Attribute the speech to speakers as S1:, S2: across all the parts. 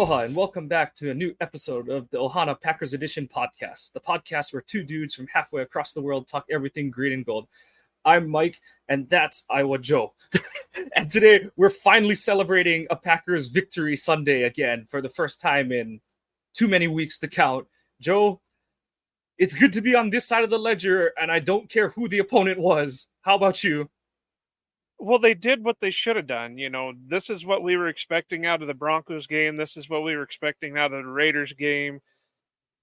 S1: Aloha and welcome back to a new episode of the Ohana Packers Edition podcast, the podcast where two dudes from halfway across the world talk everything green and gold. I'm Mike, and that's Iowa Joe. And today we're finally celebrating a Packers victory Sunday again for the first time in too many weeks to count. Joe, it's good to be on this side of the ledger, and I don't care who the opponent was. How about you?
S2: Well, they did what they should have done. This is what we were expecting out of the Broncos game. This is what we were expecting out of the Raiders game.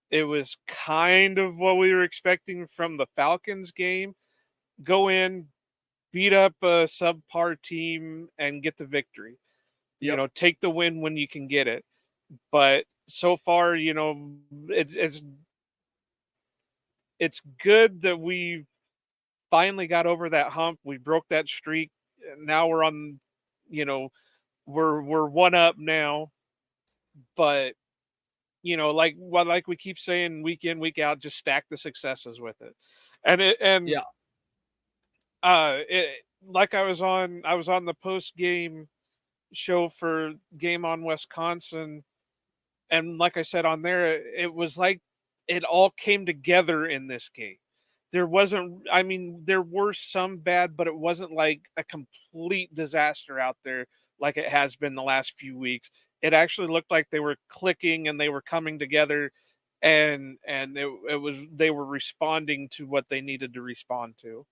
S2: It was kind of what we were expecting from the Falcons game. Go in, beat up a subpar team, and get the victory.
S1: Yep.
S2: Take the win when you can get it. But so far, it's good that we've finally got over that hump. We broke that streak. Now we're on, we're one up now. But like we keep saying, week in, week out, just stack the successes with it.
S1: Yeah.
S2: Like I was on the post game show for Game on Wisconsin, and like I said on there, it was like it all came together in this game. There were some bad, but it wasn't like a complete disaster out there like it has been the last few weeks. It actually looked like they were clicking and they were coming together, and they were responding to what they needed to respond to.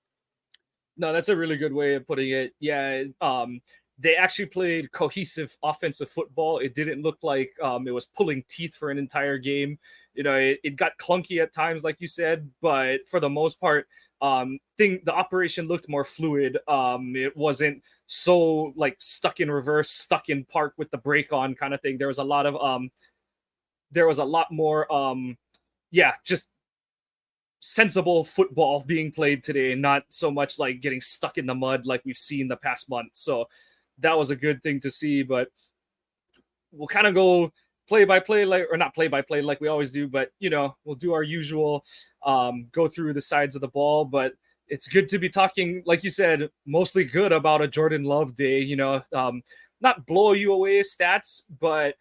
S1: No, that's a really good way of putting it. Yeah, they actually played cohesive offensive football. It didn't look like it was pulling teeth for an entire game. It got clunky at times, like you said, but for the most part, the operation looked more fluid. It wasn't so like stuck in reverse, stuck in park with the brake on kind of thing. There was a lot more, just sensible football being played today, not so much like getting stuck in the mud like we've seen the past month. So that was a good thing to see. But we'll kind of go play by play, or not play by play like we always do, but we'll do our usual go through the sides of the ball. But it's good to be talking, like you said, mostly good about a Jordan Love day. Not blow you away stats, but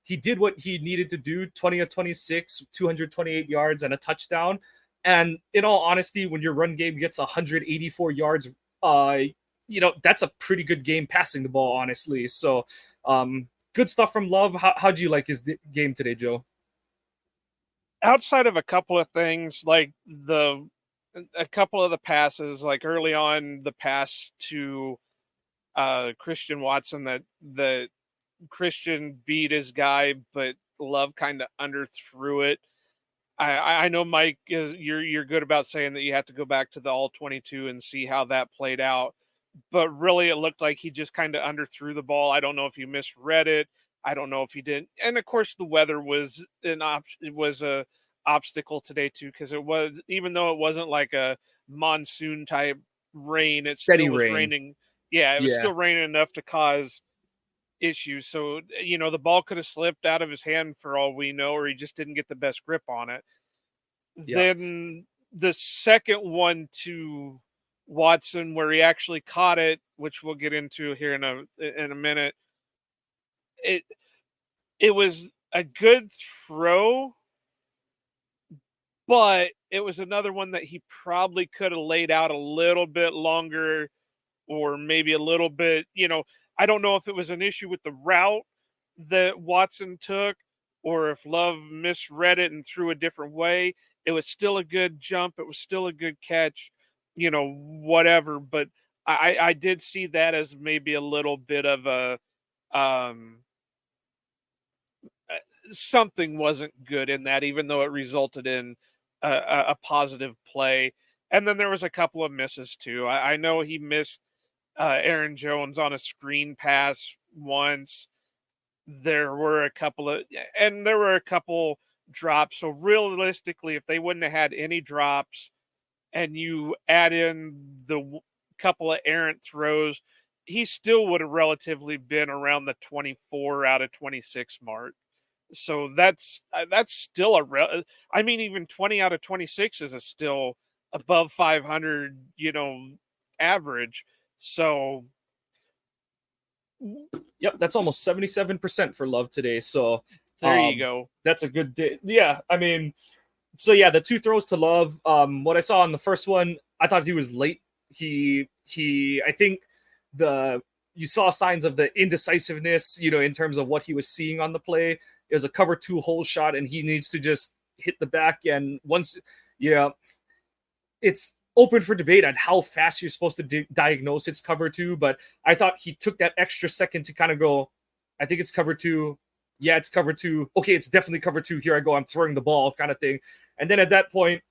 S1: he did what he needed to do: 20 of 26, 228 yards and a touchdown. And in all honesty, when your run game gets 184 yards, that's a pretty good game passing the ball, honestly. So good stuff from Love. How do you like his game today, Joe?
S2: Outside of a couple of things, like a couple of the passes, like early on the pass to Christian Watson that Christian beat his guy, but Love kind of underthrew it. I know, Mike, you're good about saying that you have to go back to the all 22 and see how that played out, but really it looked like he just kind of underthrew the ball. I don't know if he misread it. I don't know if he didn't. And of course, the weather was a obstacle today too, because it was, even though it wasn't like a monsoon type rain, it
S1: Steady
S2: still was
S1: rain.
S2: raining. Yeah, it was still raining enough to cause issues. So, the ball could have slipped out of his hand for all we know, or he just didn't get the best grip on it.
S1: Yeah.
S2: Then the second one to Watson, where he actually caught it, which we'll get into here in a minute. It was a good throw, but it was another one that he probably could have laid out a little bit longer, or maybe a little bit, I don't know if it was an issue with the route that Watson took, or if Love misread it and threw a different way. It was still a good jump. It was still a good catch, whatever. But I did see that as maybe a little bit of a something wasn't good in that, even though it resulted in a positive play. And then there was a couple of misses too. I know he missed Aaron Jones on a screen pass once. There were a couple drops. So realistically, if they wouldn't have had any drops and you add in the couple of errant throws, he still would have relatively been around the 24 out of 26 mark. So that's still even 20 out of 26 is still above 500, average. So
S1: Yep, that's almost 77% for Love today. So
S2: There you go.
S1: that's a good day. Yeah, I mean, so yeah, the two throws to Love. What I saw on the first one, I thought he was late. I think the you saw signs of the indecisiveness, in terms of what he was seeing on the play. It was a cover two hole shot, and he needs to just hit the back. And once, it's open for debate on how fast you're supposed to diagnose it's cover two. But I thought he took that extra second to kind of go, I think it's cover two. Yeah, it's cover two. Okay, it's definitely cover two. Here I go. I'm throwing the ball, kind of thing. And then at that point,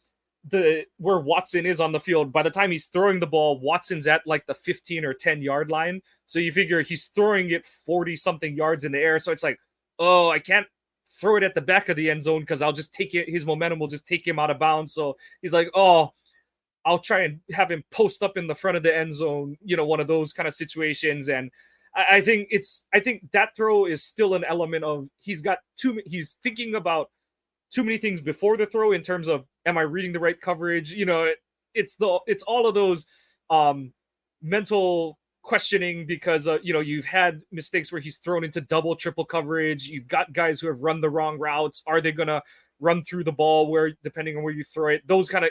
S1: where Watson is on the field, by the time he's throwing the ball, Watson's at like the 15 or 10 yard line. So you figure he's throwing it 40 something yards in the air. So it's like, oh, I can't throw it at the back of the end zone because I'll just take it. His momentum will just take him out of bounds. So he's like, oh, I'll try and have him post up in the front of the end zone, one of those kind of situations. And I think that throw is still an element of he's thinking about too many things before the throw in terms of, am I reading the right coverage? It's all of those mental questioning because you've had mistakes where he's thrown into double, triple coverage. You've got guys who have run the wrong routes. Are they gonna run through the ball where, depending on where you throw it, those kind of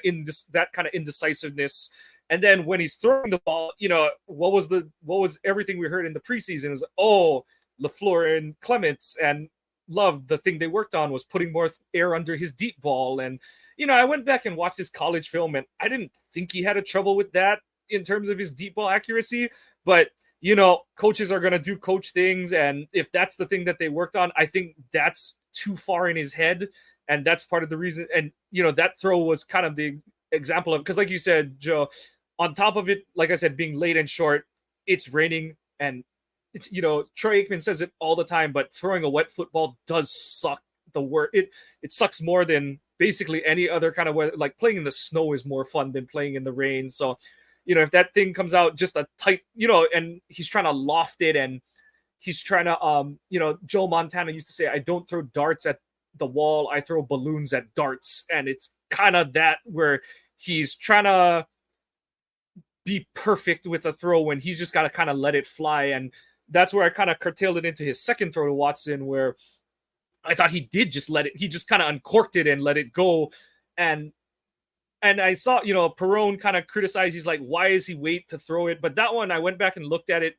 S1: that kind of indecisiveness. And then when he's throwing the ball, what was everything we heard in the preseason? It was, oh, LaFleur and Clements and Love, the thing they worked on was putting more air under his deep ball. And, I went back and watched his college film, and I didn't think he had a trouble with that in terms of his deep ball accuracy. But, coaches are going to do coach things. And if that's the thing that they worked on, I think that's too far in his head. And that's part of the reason. And, that throw was kind of the example of, because like you said, Joe, on top of it, like I said, being late and short, it's raining. And, Troy Aikman says it all the time, but throwing a wet football does suck. It sucks more than basically any other kind of weather. Like playing in the snow is more fun than playing in the rain. So, if that thing comes out just a tight, and he's trying to loft it, and he's trying to, Joe Montana used to say, I don't throw darts at the wall, I throw balloons at darts. And it's kind of that where he's trying to be perfect with a throw when he's just got to kind of let it fly. And that's where I kind of curtailed it into his second throw to Watson, where I thought he did just let it, he just kind of uncorked it and let it go. And I saw, Perone kind of criticize, he's like, why is he wait to throw it? But that one, I went back and looked at it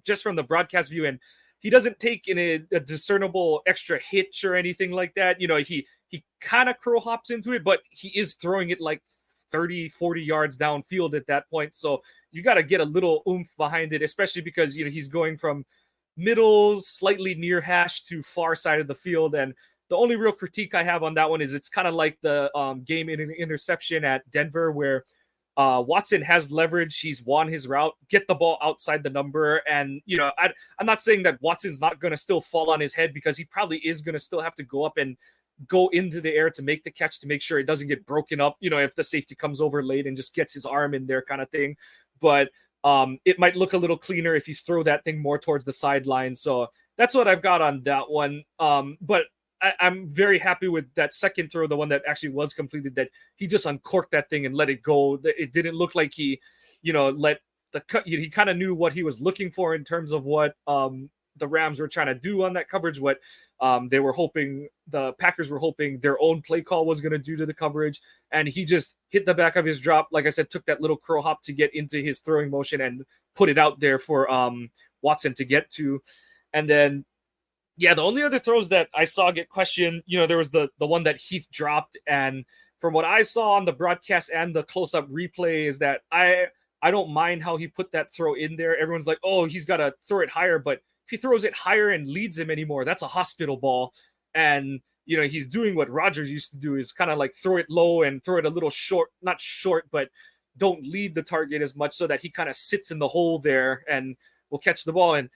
S1: just from the broadcast view, and he doesn't take in a discernible extra hitch or anything like that. He kind of curl hops into it, but he is throwing it like 30, 40 yards downfield at that point. So you got to get a little oomph behind it, especially because, he's going from middle, slightly near hash to far side of the field. And the only real critique I have on that one is it's kind of like the game interception at Denver where Watson has leverage. He's won his route, get the ball outside the number. And, I'm not saying that Watson's not going to still fall on his head, because he probably is going to still have to go up and go into the air to make the catch, to make sure it doesn't get broken up, if the safety comes over late and just gets his arm in there, kind of thing. But it might look a little cleaner if you throw that thing more towards the sideline. So that's what I've got on that one. But I'm very happy with that second throw, the one that actually was completed, that he just uncorked that thing and let it go. It didn't look like he, let the cut. He kind of knew what he was looking for in terms of what the Rams were trying to do on that coverage, what they were hoping, the Packers were hoping their own play call was going to do to the coverage. And he just hit the back of his drop. Like I said, took that little curl hop to get into his throwing motion and put it out there for Watson to get to. And then, yeah, the only other throws that I saw get questioned, there was the one that Heath dropped. And from what I saw on the broadcast and the close-up replay is that I don't mind how he put that throw in there. Everyone's like, oh, he's got to throw it higher. But if he throws it higher and leads him anymore, that's a hospital ball. And, he's doing what Rodgers used to do, is kind of like throw it low and throw it a little short, not short, but don't lead the target as much, so that he kind of sits in the hole there and will catch the ball. And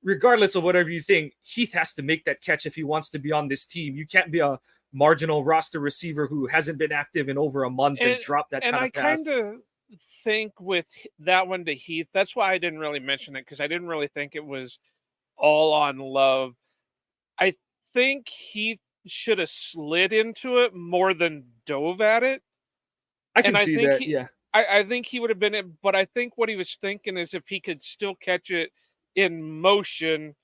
S1: regardless of whatever you think, Heath has to make that catch if he wants to be on this team. You can't be a marginal roster receiver who hasn't been active in over a month and drop that kind of pass.
S2: And I kind of think with that one to Heath, that's why I didn't really mention it, because I didn't really think it was all on Love. I think Heath should have slid into it more than dove at it.
S1: I can see that, yeah.
S2: I think he would have been it, but I think what he was thinking is if he could still catch it in motion,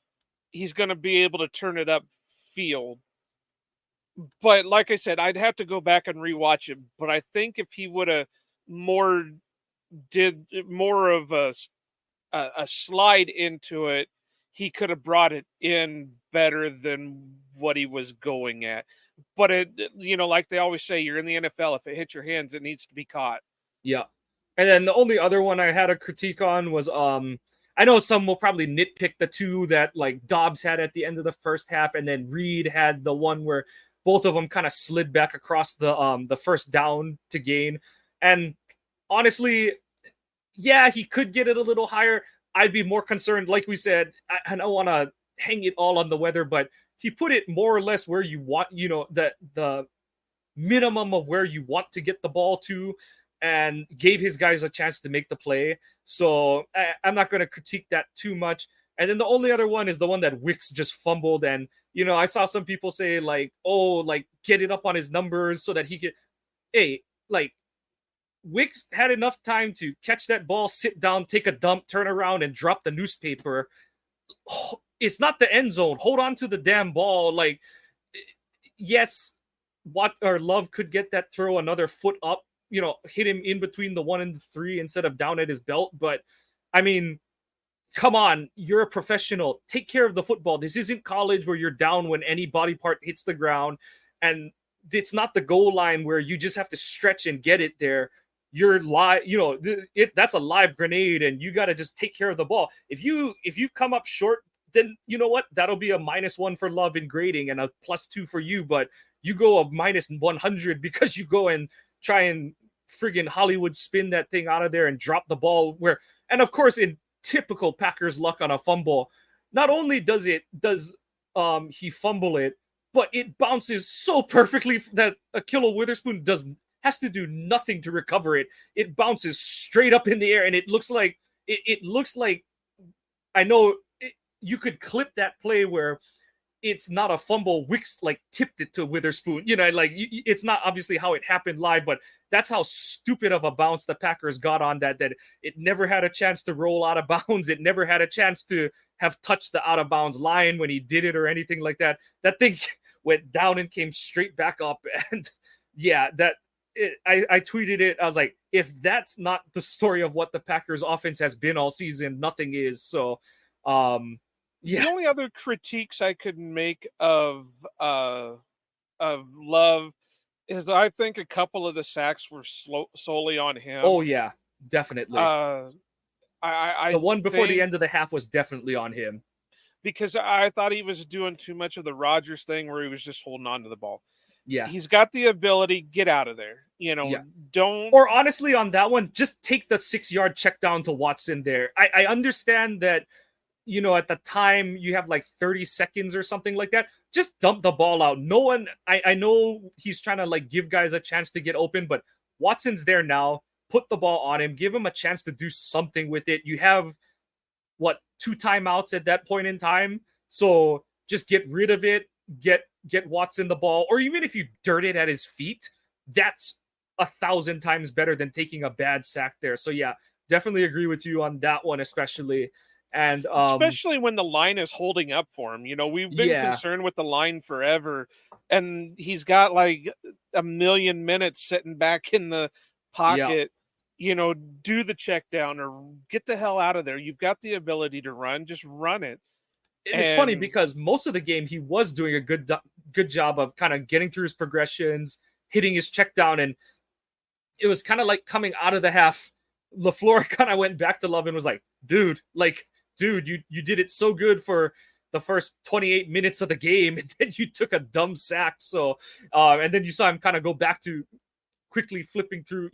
S2: he's going to be able to turn it up field. But like I said, I'd have to go back and rewatch it. But I think if he would have more did more of a slide into it, he could have brought it in better than what he was going at. But it, like they always say, you're in the NFL. If it hits your hands, it needs to be caught.
S1: Yeah. And then the only other one I had a critique on was I know some will probably nitpick the two that like Dobbs had at the end of the first half, and then Reed had the one where both of them kind of slid back across the first down to gain. And honestly, yeah, he could get it a little higher. I'd be more concerned, like we said, I don't want to hang it all on the weather, but he put it more or less where you want, the minimum of where you want to get the ball to, and gave his guys a chance to make the play. So I'm not going to critique that too much. And then the only other one is the one that Wicks just fumbled. And, I saw some people say like, oh, like get it up on his numbers so that he could, hey, like Wicks had enough time to catch that ball, sit down, take a dump, turn around and drop the newspaper. It's not the end zone. Hold on to the damn ball. Like, yes, Love could get that throw another foot up, hit him in between the 1 and the 3 instead of down at his belt. But I mean, come on, you're a professional. Take care of the football. This isn't college where you're down when any body part hits the ground. And it's not the goal line where you just have to stretch and get it there. You're live, that's a live grenade, and you got to just take care of the ball. If you come up short, then you know what? That'll be a -1 for Love in grading and a +2 for you. But you go a -100 because you go and try and friggin' Hollywood spin that thing out of there and drop the ball and of course, in typical Packers luck on a fumble, not only does he fumble it, but it bounces so perfectly that Ahkello Witherspoon has to do nothing to recover it. It bounces straight up in the air, and it looks like I know you could clip that play where it's not a fumble. Wicks like tipped it to Witherspoon. It's not obviously how it happened live, but that's how stupid of a bounce the Packers got on that it never had a chance to roll out of bounds. It never had a chance to have touched the out of bounds line when he did it or anything like that. That thing went down and came straight back up. And yeah, I tweeted it. I was like, if that's not the story of what the Packers offense has been all season, nothing is. So, yeah.
S2: The only other critiques I could make of Love is I think a couple of the sacks were solely on him.
S1: Oh yeah, definitely.
S2: I
S1: the one before the end of the half was definitely on him,
S2: because I thought he was doing too much of the Rodgers thing where he was just holding on to the ball.
S1: Yeah,
S2: he's got the ability. Get out of there. Don't.
S1: Or honestly, on that one, just take the 6-yard check down to Watson there. I understand that. At the time you have like 30 seconds or something like that. Just dump the ball out. No one, I know he's trying to like give guys a chance to get open, but Watson's there now. Put the ball on him. Give him a chance to do something with it. You have 2 timeouts at that point in time. So just get rid of it. Get Watson the ball, or even if you dirt it at his feet, that's 1,000 times better than taking a bad sack there. So yeah, definitely agree with you on that one, especially. And
S2: especially when the line is holding up for him. We've been concerned with the line forever, and he's got like a million minutes sitting back in the pocket. Do the check down or get the hell out of there. You've got the ability to run, just run it.
S1: It's funny because most of the game he was doing a good job of kind of getting through his progressions, hitting his check down, and it was kind of like coming out of the half, LaFleur kind of went back to Love and was like, dude, you did it so good for the first 28 minutes of the game, and then you took a dumb sack. So, and then you saw him kind of go back to quickly flipping through.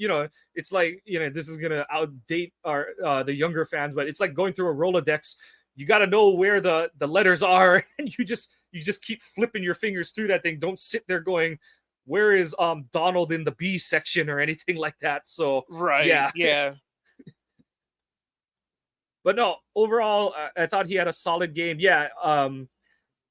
S1: It's like, this is gonna outdate the younger fans, but it's like going through a Rolodex. You got to know where the letters are, and you just keep flipping your fingers through that thing. Don't sit there going, where is Donald in the B section or anything like that. So
S2: right, yeah.
S1: But no, overall, I thought he had a solid game. Yeah,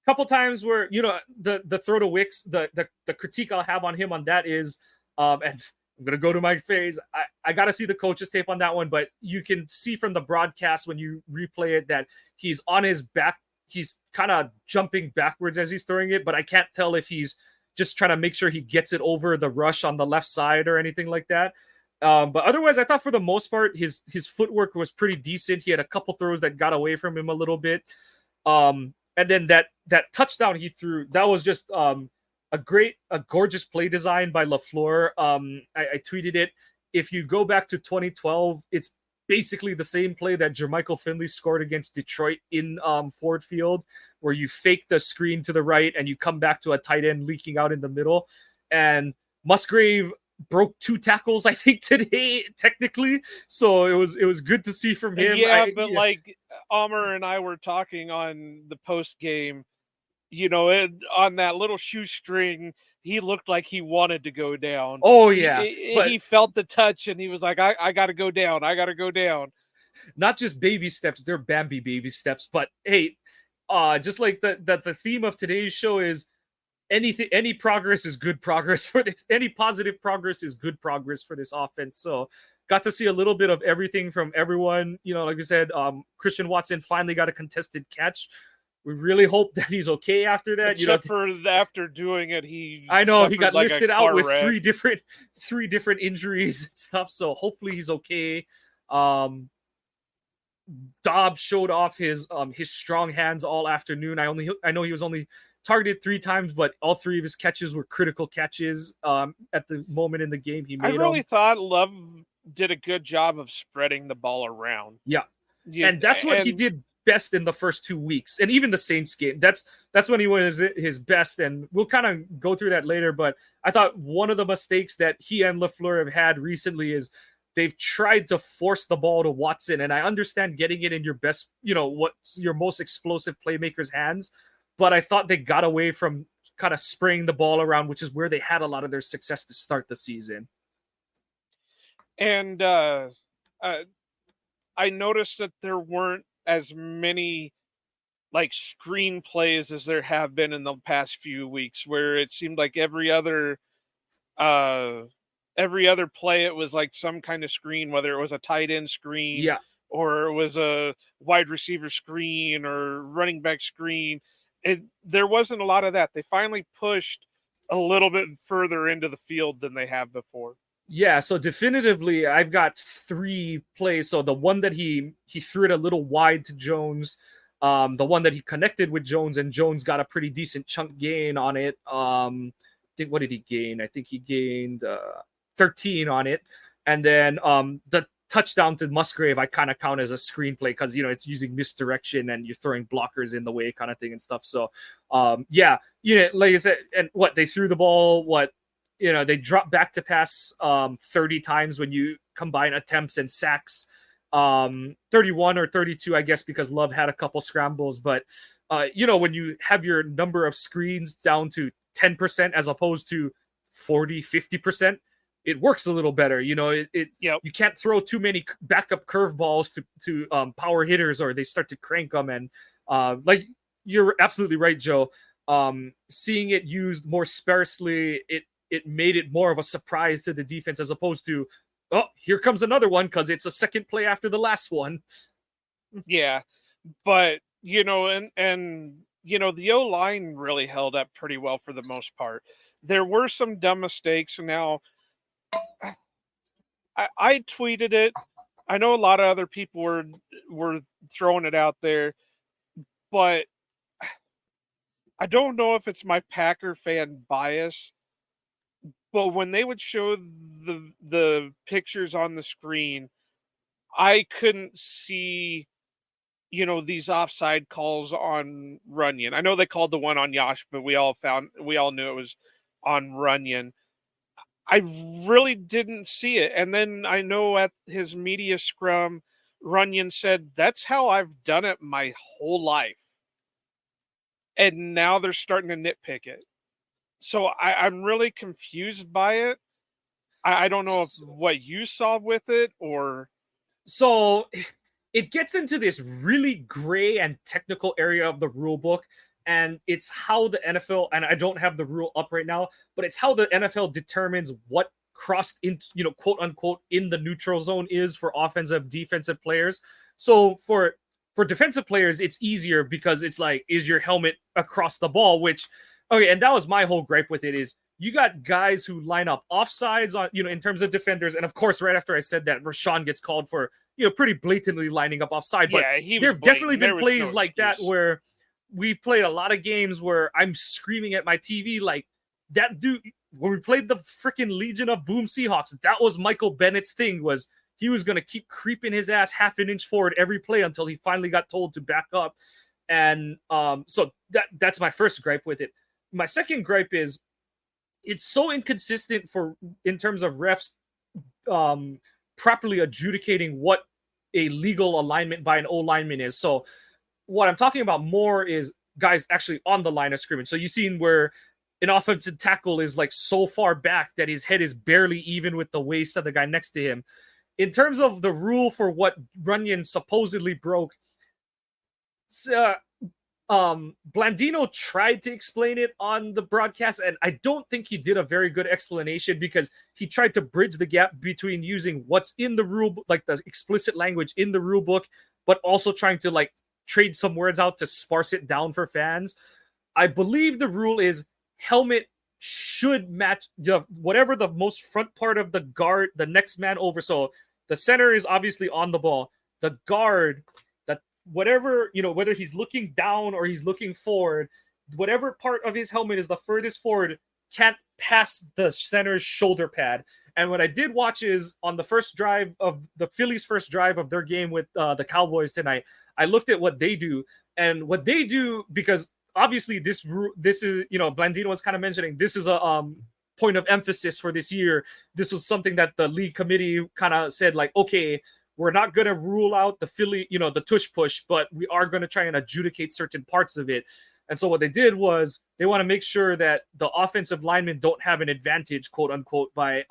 S1: couple times where the throw to Wicks, the critique I'll have on him on that is, and I'm gonna go to my phase. I gotta see the coach's tape on that one, but you can see from the broadcast when you replay it that he's on his back. He's kind of jumping backwards as he's throwing it, but I can't tell if he's just trying to make sure he gets it over the rush on the left side or anything like that. But otherwise, I thought for the most part his footwork was pretty decent. He had a couple throws that got away from him a little bit, and then that touchdown he threw, that was just a gorgeous play design by LaFleur. I tweeted it. If you go back to 2012, it's basically the same play that Jermichael Finley scored against Detroit in Ford Field, where you fake the screen to the right and you come back to a tight end leaking out in the middle. And Musgrave broke 2 tackles, I think, today, technically. So it was good to see from him.
S2: Yeah, like Amr and I were talking on the post game, on that little shoestring, he looked like he wanted to go down.
S1: Oh, yeah.
S2: He felt the touch, and he was like, I got to go down. I got to go down.
S1: Not just baby steps, they're Bambi baby steps. But, hey, just like the theme of today's show is any progress is good progress for this. Any positive progress is good progress for this offense. So got to see a little bit of everything from everyone. Like I said, Christian Watson finally got a contested catch. We really hope that he's okay after that.
S2: Except for after doing it, he
S1: got
S2: like
S1: listed out with
S2: wreck.
S1: three different injuries and stuff. So hopefully he's okay. Dobbs showed off his strong hands all afternoon. I know he was only targeted 3 times, but all 3 of his catches were critical catches at the moment in the game he made.
S2: I really thought Love did a good job of spreading the ball around.
S1: Yeah. And that's what he did best in the first 2 weeks. And even the Saints game, that's when he was his best. And we'll kind of go through that later. But I thought one of the mistakes that he and LaFleur have had recently is they've tried to force the ball to Watson. And I understand getting it in your best, what's your most explosive playmaker's hands. But I thought they got away from kind of spraying the ball around, which is where they had a lot of their success to start the season.
S2: And I noticed that there weren't as many like screen plays as there have been in the past few weeks, where it seemed like every other play it was like some kind of screen, whether it was a tight end screen, or it was a wide receiver screen or running back screen. There wasn't a lot of that. They finally pushed a little bit further into the field than they have before.
S1: Yeah, so definitively, I've got 3 plays. So the one that he threw it a little wide to Jones, the one that he connected with Jones, and Jones got a pretty decent chunk gain on it. I think, what did he gain? I think he gained 13 on it. And then the touchdown to Musgrave, I kind of count as a screenplay because, it's using misdirection and you're throwing blockers in the way kind of thing and stuff. So, like I said, and they threw the ball, they dropped back to pass 30 times when you combine attempts and sacks, 31 or 32, I guess, because Love had a couple scrambles. But, when you have your number of screens down to 10% as opposed to 40, 50%, it works a little better. You can't throw too many backup curveballs to power hitters or they start to crank them. And like you're absolutely right, Joe. Seeing it used more sparsely, it made it more of a surprise to the defense as opposed to, oh, here comes another one because it's a second play after the last one.
S2: Yeah, but the O-line really held up pretty well for the most part. There were some dumb mistakes. Now, I tweeted it. I know a lot of other people were throwing it out there, but I don't know if it's my Packer fan bias, but when they would show the pictures on the screen, I couldn't see, these offside calls on Runyon. I know they called the one on Yash, but we all knew it was on Runyon. I really didn't see it. And then I know at his media scrum, Runyon said, that's how I've done it my whole life. And now they're starting to nitpick it. So I'm really confused by it. I don't know what you saw with it or...
S1: So it gets into this really gray and technical area of the rule book. And it's how the NFL, and I don't have the rule up right now, but it's how the NFL determines what crossed into, quote unquote, in the neutral zone is for offensive, defensive players. So for defensive players, it's easier because it's like, is your helmet across the ball? Which, okay, and that was my whole gripe with it is you got guys who line up offsides on, in terms of defenders. And of course, right after I said that, Rashawn gets called for, pretty blatantly lining up offside. But there have definitely been plays like that where we've played a lot of games where I'm screaming at my TV like, that dude, when we played the freaking Legion of Boom Seahawks, that was Michael Bennett's thing, was he was going to keep creeping his ass half an inch forward every play until he finally got told to back up. And so that's my first gripe with it. My second gripe is it's so inconsistent in terms of refs properly adjudicating what a legal alignment by an O lineman is. So what I'm talking about more is guys actually on the line of scrimmage. So you've seen where an offensive tackle is like so far back that his head is barely even with the waist of the guy next to him. In terms of the rule for what Runyon supposedly broke, Blandino tried to explain it on the broadcast, and I don't think he did a very good explanation because he tried to bridge the gap between using what's in the rule, like the explicit language in the rule book, but also trying to like trade some words out to sparse it down for fans. I believe the rule is helmet should match whatever the most front part of the guard, the next man over. So the center is obviously on the ball. The guard, that whatever, whether he's looking down or he's looking forward, whatever part of his helmet is the furthest forward can't pass the center's shoulder pad. And what I did watch is on the first drive of the Phillies' first drive of their game with the Cowboys tonight, I looked at what they do, and what they do, because obviously this is, Blandino was kind of mentioning, this is a point of emphasis for this year. This was something that the league committee kind of said, like, okay, we're not going to rule out the Philly, the tush push, but we are going to try and adjudicate certain parts of it. And so what they did was they want to make sure that the offensive linemen don't have an advantage, quote unquote, by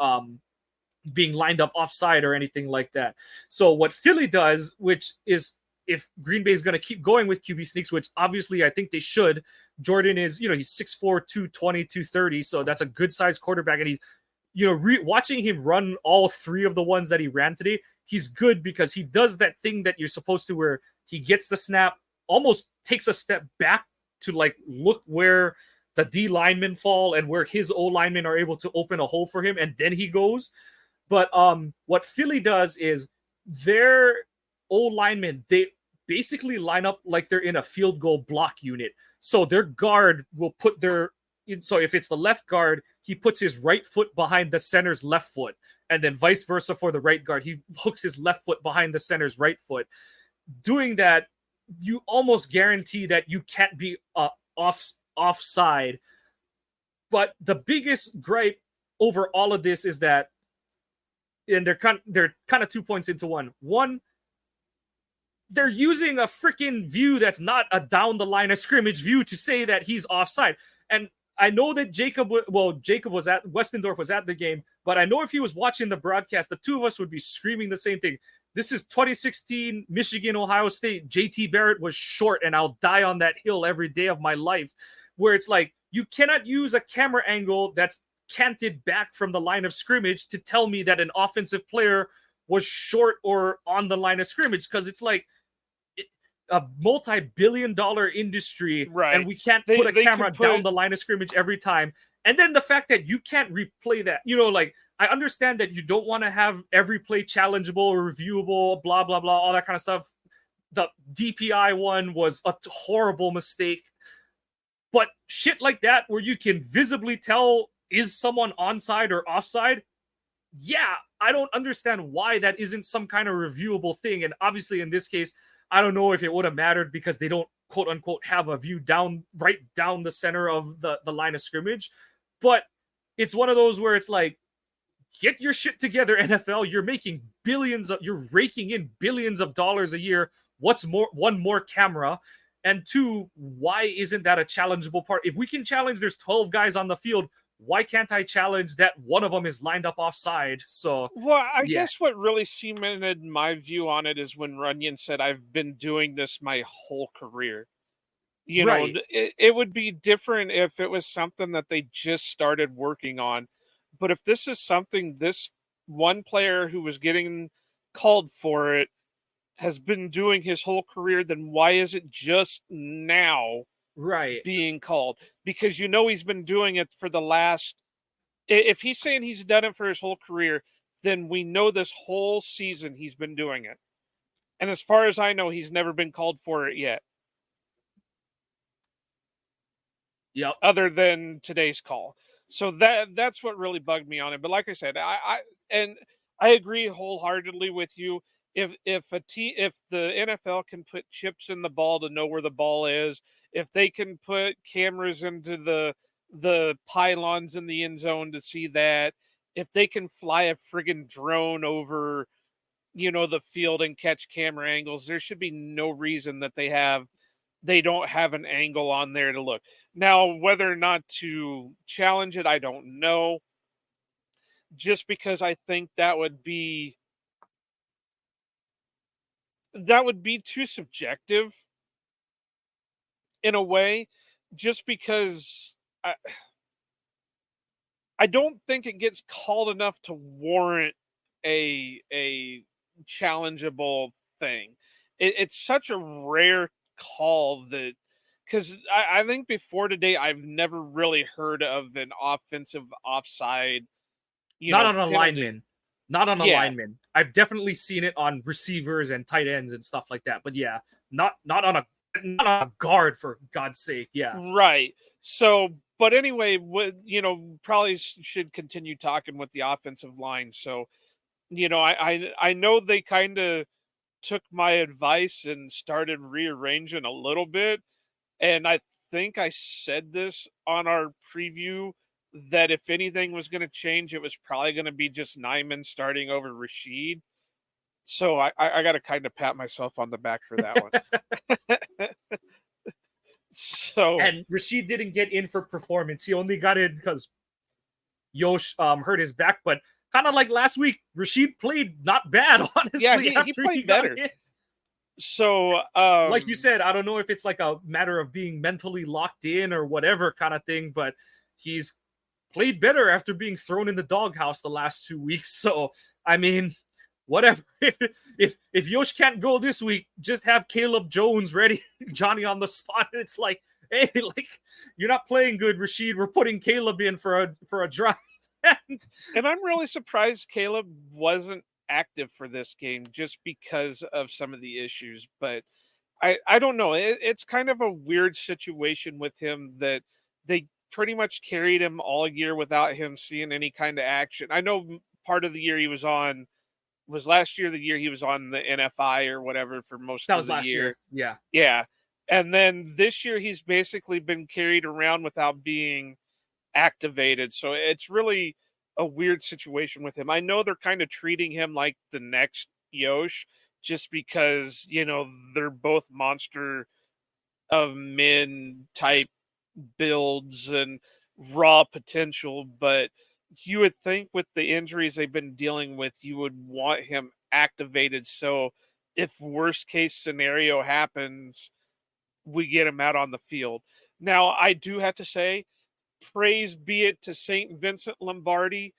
S1: being lined up offside or anything like that. So what Philly does, which is, if Green Bay is going to keep going with QB sneaks, which obviously I think they should, Jordan is, he's 6'4", 220, 230. So that's a good sized quarterback. And he's, watching him run all three of the ones that he ran today, he's good because he does that thing that you're supposed to, where he gets the snap, almost takes a step back to like look where the D linemen fall and where his O linemen are able to open a hole for him. And then he goes. But what Philly does is their O linemen, they basically line up like they're in a field goal block unit. So their guard will put so if it's the left guard, he puts his right foot behind the center's left foot, and then vice versa for the right guard. He hooks his left foot behind the center's right foot. Doing that, you almost guarantee that you can't be offside. But the biggest gripe over all of this is that, and they're kind of 2 points into one. One, they're using a freaking view that's not a down the line of scrimmage view to say that he's offside. And I know that Westendorf was at the game, but I know if he was watching the broadcast, the two of us would be screaming the same thing. This is 2016 Michigan, Ohio State. JT Barrett was short, and I'll die on that hill every day of my life. Where it's like, you cannot use a camera angle that's canted back from the line of scrimmage to tell me that an offensive player was short or on the line of scrimmage, because it's like a multi-billion-dollar industry, right? And we can't put a camera down the line of scrimmage every time. And then the fact that you can't replay that, like, I understand that you don't want to have every play challengeable or reviewable, blah, blah, blah, all that kind of stuff. The DPI one was a horrible mistake. But shit like that, where you can visibly tell, is someone onside or offside? Yeah, I don't understand why that isn't some kind of reviewable thing. And obviously in this case, I don't know if it would have mattered because they don't, quote unquote, have a view right down the center of the line of scrimmage. But it's one of those where it's like, get your shit together, NFL. You're making you're raking in billions of dollars a year. What's more, one more camera? And two, why isn't that a challengeable part? If we can challenge, there's 12 guys on the field, why can't I challenge that one of them is lined up offside? So,
S2: well, I guess what really cemented my view on it is when Runyon said, I've been doing this my whole career. You know, it would be different if it was something that they just started working on. But if this is something this one player who was getting called for it has been doing his whole career, then why is it just now
S1: Right.
S2: being called? Because he's been doing it for the last. If he's saying he's done it for his whole career, then we know this whole season he's been doing it. And as far as I know, he's never been called for it yet.
S1: Yep.
S2: Other than today's call. So that's what really bugged me on it. But like I said, I agree wholeheartedly with you. If the NFL can put chips in the ball to know where the ball is, if they can put cameras into the pylons in the end zone to see that, if they can fly a friggin' drone over the field and catch camera angles, there should be no reason that they don't have an angle on there to look. Now, whether or not to challenge it, I don't know. Just because I think that would be too subjective in a way, just because I don't think it gets called enough to warrant a challengeable thing. It's such a rare call that, because I think before today I've never really heard of an offensive offside.
S1: Not on a
S2: Penalty.
S1: lineman. Not on a
S2: Yeah.
S1: lineman. I've definitely seen it on receivers and tight ends and stuff like that. But yeah, not on a guard, for God's sake. Yeah.
S2: Right. So, but anyway, probably should continue talking with the offensive line. So, I know they kind of took my advice and started rearranging a little bit. And I think I said this on our preview that if anything was going to change, it was probably going to be just Nyman starting over Rashid. So I got to kind of pat myself on the back for that one. So,
S1: And Rashid didn't get in for performance. He only got in because Yosh hurt his back. But kind of like last week, Rashid played not bad, honestly.
S2: yeah, he played better. So,
S1: like you said, I don't know if it's like a matter of being mentally locked in or whatever kind of thing, but he's played better after being thrown in the doghouse the last 2 weeks. So, I mean, whatever. If Yosh can't go this week, just have Caleb Jones ready, Johnny on the spot. And it's like, hey, like, you're not playing good, Rashid. We're putting Caleb in for a drive.
S2: And I'm really surprised Caleb wasn't active for this game just because of some of the issues. But I don't know. It's kind of a weird situation with him that they pretty much carried him all year without him seeing any kind of action. I know part of the year he was on was last year, the year he was on the NFI or whatever for most
S1: That
S2: of
S1: was
S2: the
S1: last
S2: year.
S1: Yeah.
S2: Yeah. And then this year he's basically been carried around without being activated. So it's really a weird situation with him. I know they're kind of treating him like the next Yosh just because, they're both monster of men type builds and raw potential, but you would think with the injuries they've been dealing with, you would want him activated. So if worst case scenario happens, we get him out on the field. Now, I do have to say, praise be it to St. Vincent Lombardi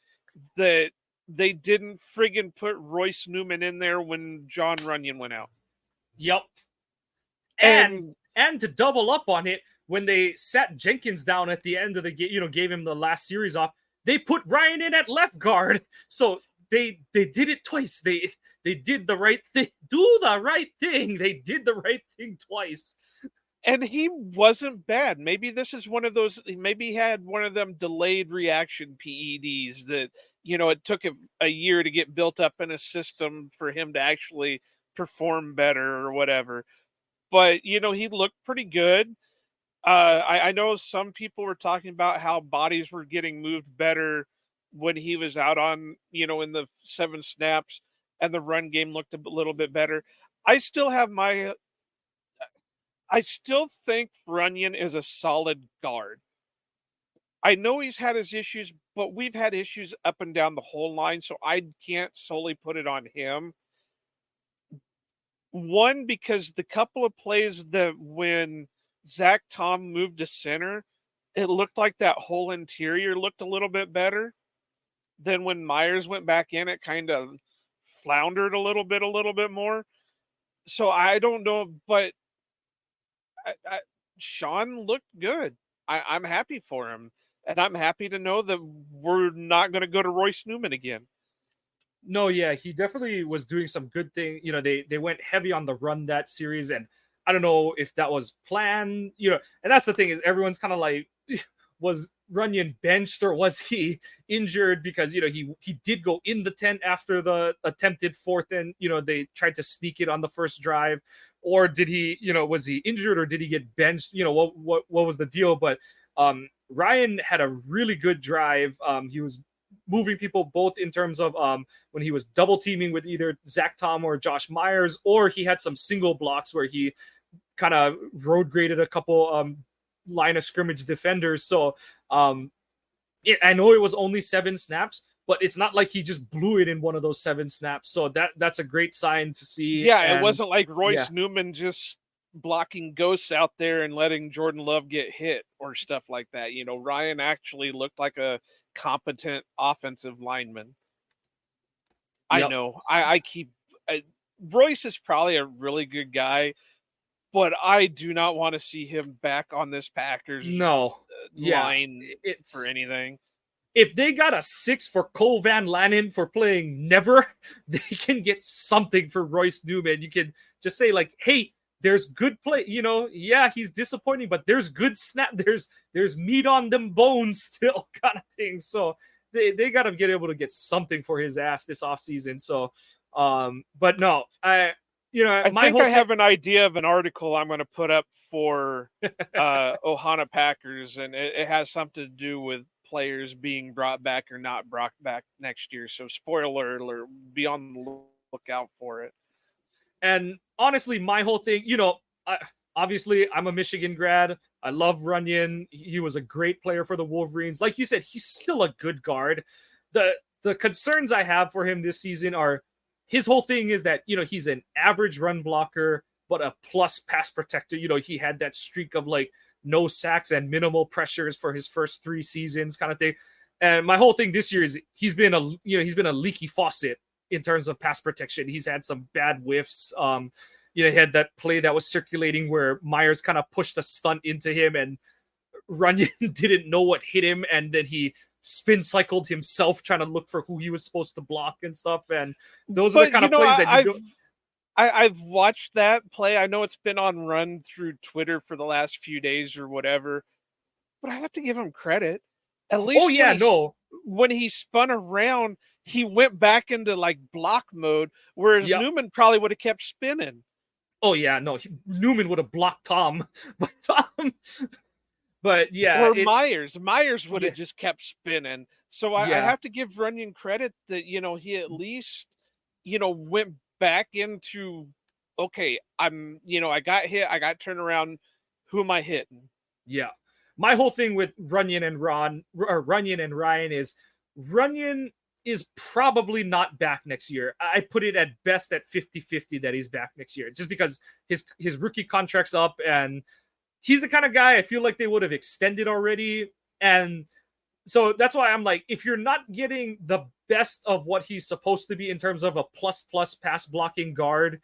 S2: that they didn't friggin' put Royce Newman in there when John Runyon went out.
S1: Yep. And to double up on it, when they sat Jenkins down at the end of the game, gave him the last series off, they put Ryan in at left guard. So they did it twice. They did the right thing. Do the right thing. They did the right thing twice.
S2: And he wasn't bad. Maybe this is one of those, maybe he had one of them delayed reaction PEDs that, it took a year to get built up in a system for him to actually perform better or whatever. But, he looked pretty good. I know some people were talking about how bodies were getting moved better when he was out on, in the 7 snaps and the run game looked a little bit better. I still think Runyon is a solid guard. I know he's had his issues, but we've had issues up and down the whole line, so I can't solely put it on him. One, because the couple of plays that when Zach Tom moved to center, it looked like that whole interior looked a little bit better. then when Myers went back in, it kind of floundered a little bit more. So I don't know, but Sean looked good. I'm happy for him, and I'm happy to know that we're not going to go to Royce Newman again.
S1: No, yeah, he definitely was doing some good thing. They went heavy on the run that series, and I don't know if that was planned. And that's the thing is everyone's kind of like, was Runyon benched or was he injured? Because he did go in the tent after the attempted fourth, and they tried to sneak it on the first drive, or did he? Was he injured or did he get benched? What was the deal? But Ryan had a really good drive. He was moving people both in terms of when he was double teaming with either Zach Tom or Josh Myers, or he had some single blocks where he kind of road graded a couple line of scrimmage defenders. So I know it was only 7 snaps, but it's not like he just blew it in one of those 7 snaps. So that's a great sign to see.
S2: Yeah, it wasn't like Royce Newman just blocking ghosts out there and letting Jordan Love get hit or stuff like that. Ryan actually looked like a competent offensive lineman. Yep. I know. I keep Royce is probably a really good guy, but I do not want to see him back on this Packers line for anything.
S1: If they got a 6 for Cole Van Lanen for playing never, they can get something for Royce Newman. You can just say like, hey, there's good play. Yeah, he's disappointing, but there's good snap. There's meat on them bones still, kind of thing. So they got to get able to get something for his ass this offseason. So, but no, I think
S2: I have an idea of an article I'm going to put up for Ohana Packers, and it has something to do with players being brought back or not brought back next year. So spoiler alert, be on the lookout for it.
S1: And honestly, my whole thing, obviously I'm a Michigan grad. I love Runyon. He was a great player for the Wolverines. Like you said, he's still a good guard. The concerns I have for him this season are his whole thing is that, he's an average run blocker, but a plus pass protector. He had that streak of like no sacks and minimal pressures for his first 3 seasons kind of thing. And my whole thing this year is he's been a leaky faucet in terms of pass protection. He's had some bad whiffs. He had that play that was circulating where Myers kind of pushed a stunt into him and Runyon didn't know what hit him. And then he spin cycled himself trying to look for who he was supposed to block and stuff. And those are the kind of plays that you do.
S2: I've watched that play. I know it's been on run through Twitter for the last few days or whatever, but I have to give him credit. At least when he spun around, he went back into like block mode, whereas Newman probably would have kept spinning.
S1: Oh yeah, no, Newman would have blocked Tom, but yeah,
S2: or Myers would have just kept spinning. So I have to give Runyon credit that he at least went back into okay. I got hit, I got turned around. Who am I hitting?
S1: Yeah, my whole thing with Runyon and Ryan is Runyon is probably not back next year. I put it at best at 50-50 that he's back next year, just because his rookie contract's up and he's the kind of guy I feel like they would have extended already. And so that's why I'm like, if you're not getting the best of what he's supposed to be in terms of a plus pass blocking guard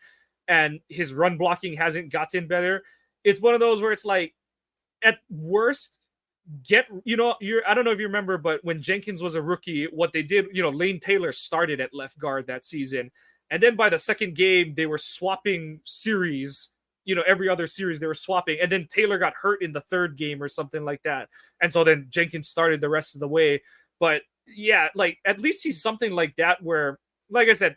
S1: and his run blocking hasn't gotten better, it's one of those where it's like, at worst, I don't know if you remember, but when Jenkins was a rookie, what they did, Lane Taylor started at left guard that season. And then by the second game, they were swapping series, every other series they were swapping. And then Taylor got hurt in the 3rd game or something like that. And so then Jenkins started the rest of the way. But yeah, like at least he's something like that where, like I said,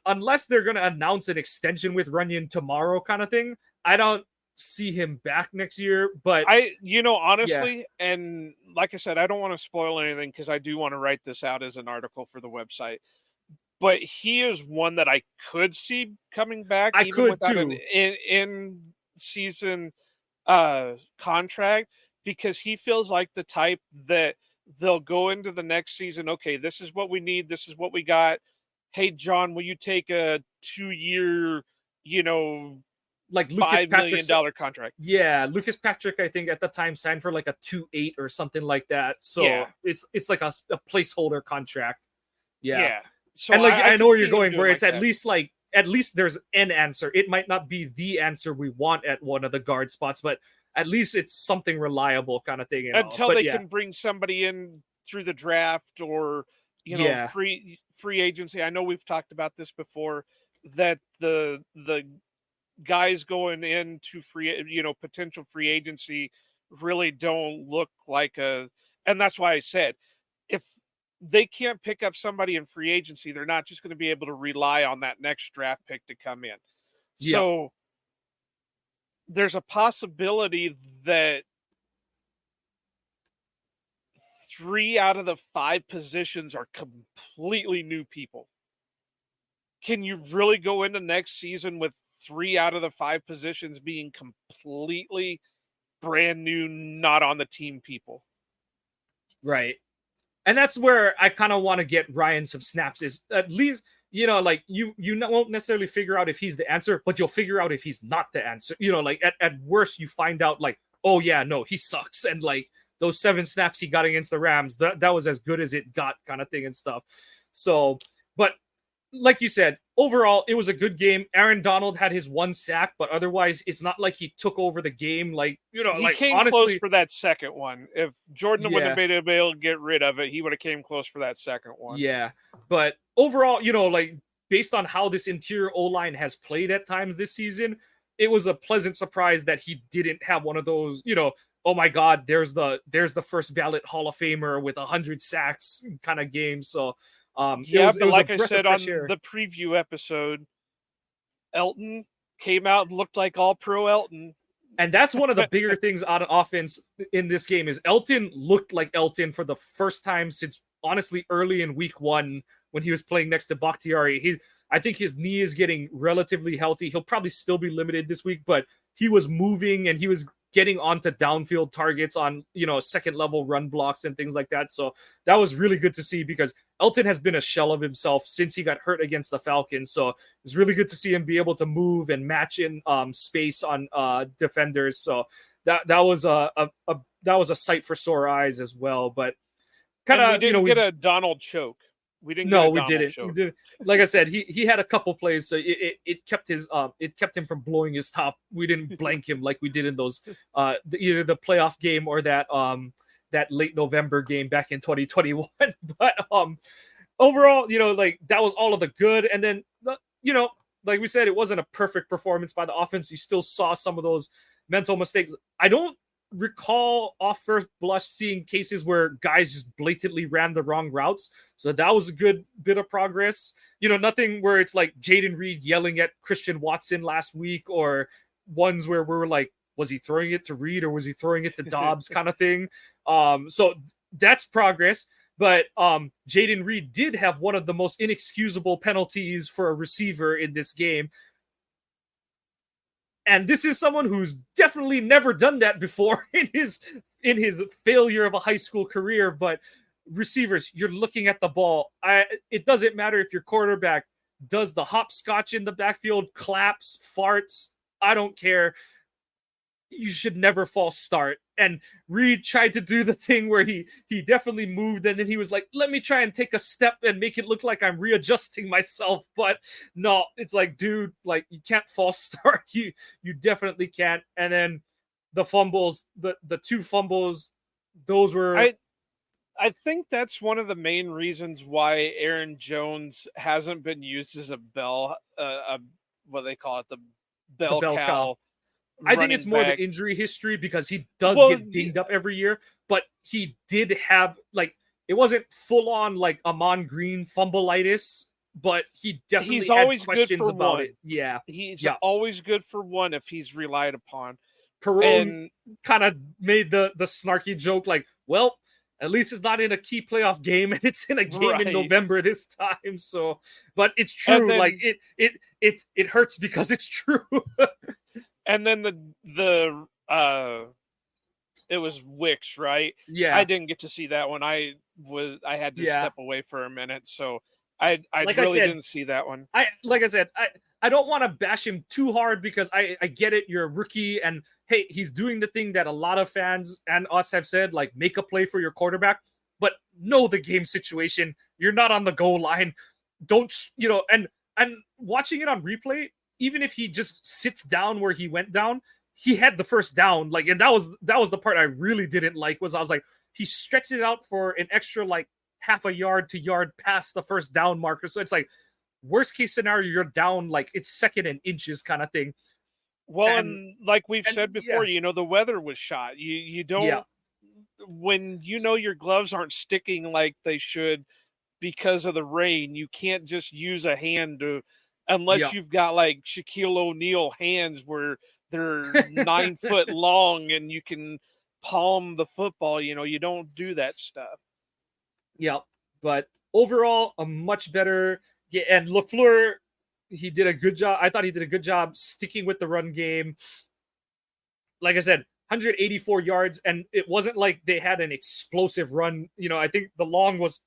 S1: unless they're going to announce an extension with Runyon tomorrow kind of thing, I don't see him back next year. But
S2: honestly, and like I said, I don't want to spoil anything because I do want to write this out as an article for the website, but he is one that I could see coming back.
S1: I could without too.
S2: An in season contract, because he feels like the type that they'll go into the next season. Okay, this is what we need. This is what we got. Hey, John, will you take a 2-year,
S1: like Lucas
S2: $5 million contract?
S1: Yeah, Lucas Patrick, I think at the time signed for like a 2.8 or something like that. So it's like a placeholder contract. Yeah.
S2: Yeah. So
S1: And like I
S2: could
S1: know where
S2: see
S1: you're
S2: him
S1: going,
S2: doing
S1: where
S2: like
S1: it's at
S2: that.
S1: least like at least there's an answer. It might not be the answer we want at one of the guard spots, but at least it's something reliable kind of thing and all.
S2: Until
S1: But
S2: they
S1: yeah,
S2: can bring somebody in through the draft or
S1: yeah,
S2: free agency. I know we've talked about this before, that the guys going into potential free agency really don't look like a, and that's why I said, if they can't pick up somebody in free agency, they're not just going to be able to rely on that next draft pick to come in.
S1: yep,
S2: So there's a possibility that 3 out of the 5 positions are completely new people. Can you really go into next season with 3 out of the 5 positions being completely brand new, not on the team people?
S1: right. And that's where I kind of want to get Ryan some snaps. Is at least like you won't necessarily figure out if he's the answer, but you'll figure out if he's not the answer. Like at worst you find out like, oh yeah, no, he sucks, and like those 7 snaps he got against the Rams, that was as good as it got, kind of thing and stuff. So, but like you said, overall, it was a good game. Aaron Donald had his 1 sack, but otherwise, it's not like he took over the game. Like,
S2: He
S1: like
S2: came close
S1: honestly,
S2: for that second one. If Jordan wouldn't have
S1: yeah,
S2: been able to get rid of it, he would have came close for that second one.
S1: yeah. But overall, like based on how this interior O line has played at times this season, it was a pleasant surprise that he didn't have one of those, oh my God, there's the first ballot Hall of Famer with 100 sacks kind of game. So,
S2: Yeah,
S1: it
S2: but
S1: was a
S2: like I
S1: breath of
S2: said
S1: fresh
S2: on
S1: air.
S2: the preview episode, Elton came out and looked like all pro Elton.
S1: And that's one of the bigger things on offense in this game is Elton looked like Elton for the first time since honestly early in week 1 when he was playing next to Bakhtiari. I think his knee is getting relatively healthy. He'll probably still be limited this week, but he was moving and he was getting onto downfield targets on, second level run blocks and things like that. So that was really good to see because Elton has been a shell of himself since he got hurt against the Falcons. So it's really good to see him be able to move and match in space on defenders. So that was that was a sight for sore eyes as well. But kind
S2: And we
S1: of,
S2: didn't get a Donald choke. We didn't get
S1: no,
S2: a
S1: we
S2: Donald
S1: didn't.
S2: choke.
S1: Like I said, he had a couple plays, so it kept him from blowing his top. We didn't blank him like we did in those either the playoff game or that late November game back in 2021. But overall, like that was all of the good, and then like we said, it wasn't a perfect performance by the offense. You still saw some of those mental mistakes. I don't recall off first blush seeing cases where guys just blatantly ran the wrong routes. So that was a good bit of progress. Nothing where it's like Jaden Reed yelling at Christian Watson last week, or ones where we were like, was he throwing it to Reed or was he throwing it to Dobbs kind of thing. So that's progress. But Jaden Reed did have one of the most inexcusable penalties for a receiver in this game. And this is someone who's definitely never done that before in his failure of a high school career. But receivers, you're looking at the ball. It doesn't matter if your quarterback does the hopscotch in the backfield, claps, farts. I don't care. You should never false start. And Reed tried to do the thing where he definitely moved, and then he was like, let me try and take a step and make it look like I'm readjusting myself. But no, it's like, dude, like you can't false start. You definitely can't. And then the fumbles, the 2 fumbles, those were
S2: I think that's one of the main reasons why Aaron Jones hasn't been used as a what they call it, the bell cow.
S1: I think it's more the injury history because he does get dinged up every year, but he did have like it wasn't full on like Amon Green fumbleitis, but he definitely had questions about it. Yeah,
S2: he's always good for one if he's relied upon.
S1: Perone kind of made the snarky joke like, well, at least it's not in a key playoff game and it's in a game in November this time. So, but it's true. Then, like it hurts because it's true.
S2: And then it was Wicks, right?
S1: Yeah.
S2: I didn't get to see that one. I had to step away for a minute, so I really didn't see that one.
S1: I don't want to bash him too hard because I get it. You're a rookie, and hey, he's doing the thing that a lot of fans and us have said, like make a play for your quarterback. But know the game situation. You're not on the goal line. Don't, and watching it on replay, even if he just sits down where he went down, he had the first down. Like, and that was the part I really didn't like, was I was like, he stretched it out for an extra like half a yard to yard past the first down marker. So it's like, worst case scenario, you're down like it's second and inches kind of thing.
S2: Well, and like we've said before,
S1: yeah.
S2: the weather was shot. You don't, when your gloves aren't sticking like they should because of the rain, you can't just use a hand to, unless you've got like Shaquille O'Neal hands where they're 9 foot long and you can palm the football. You don't do that stuff.
S1: Yeah, but overall, a much better. Yeah, and LaFleur, he did a good job. I thought he did a good job sticking with the run game. Like I said, 184 yards, and it wasn't like they had an explosive run. I think the long was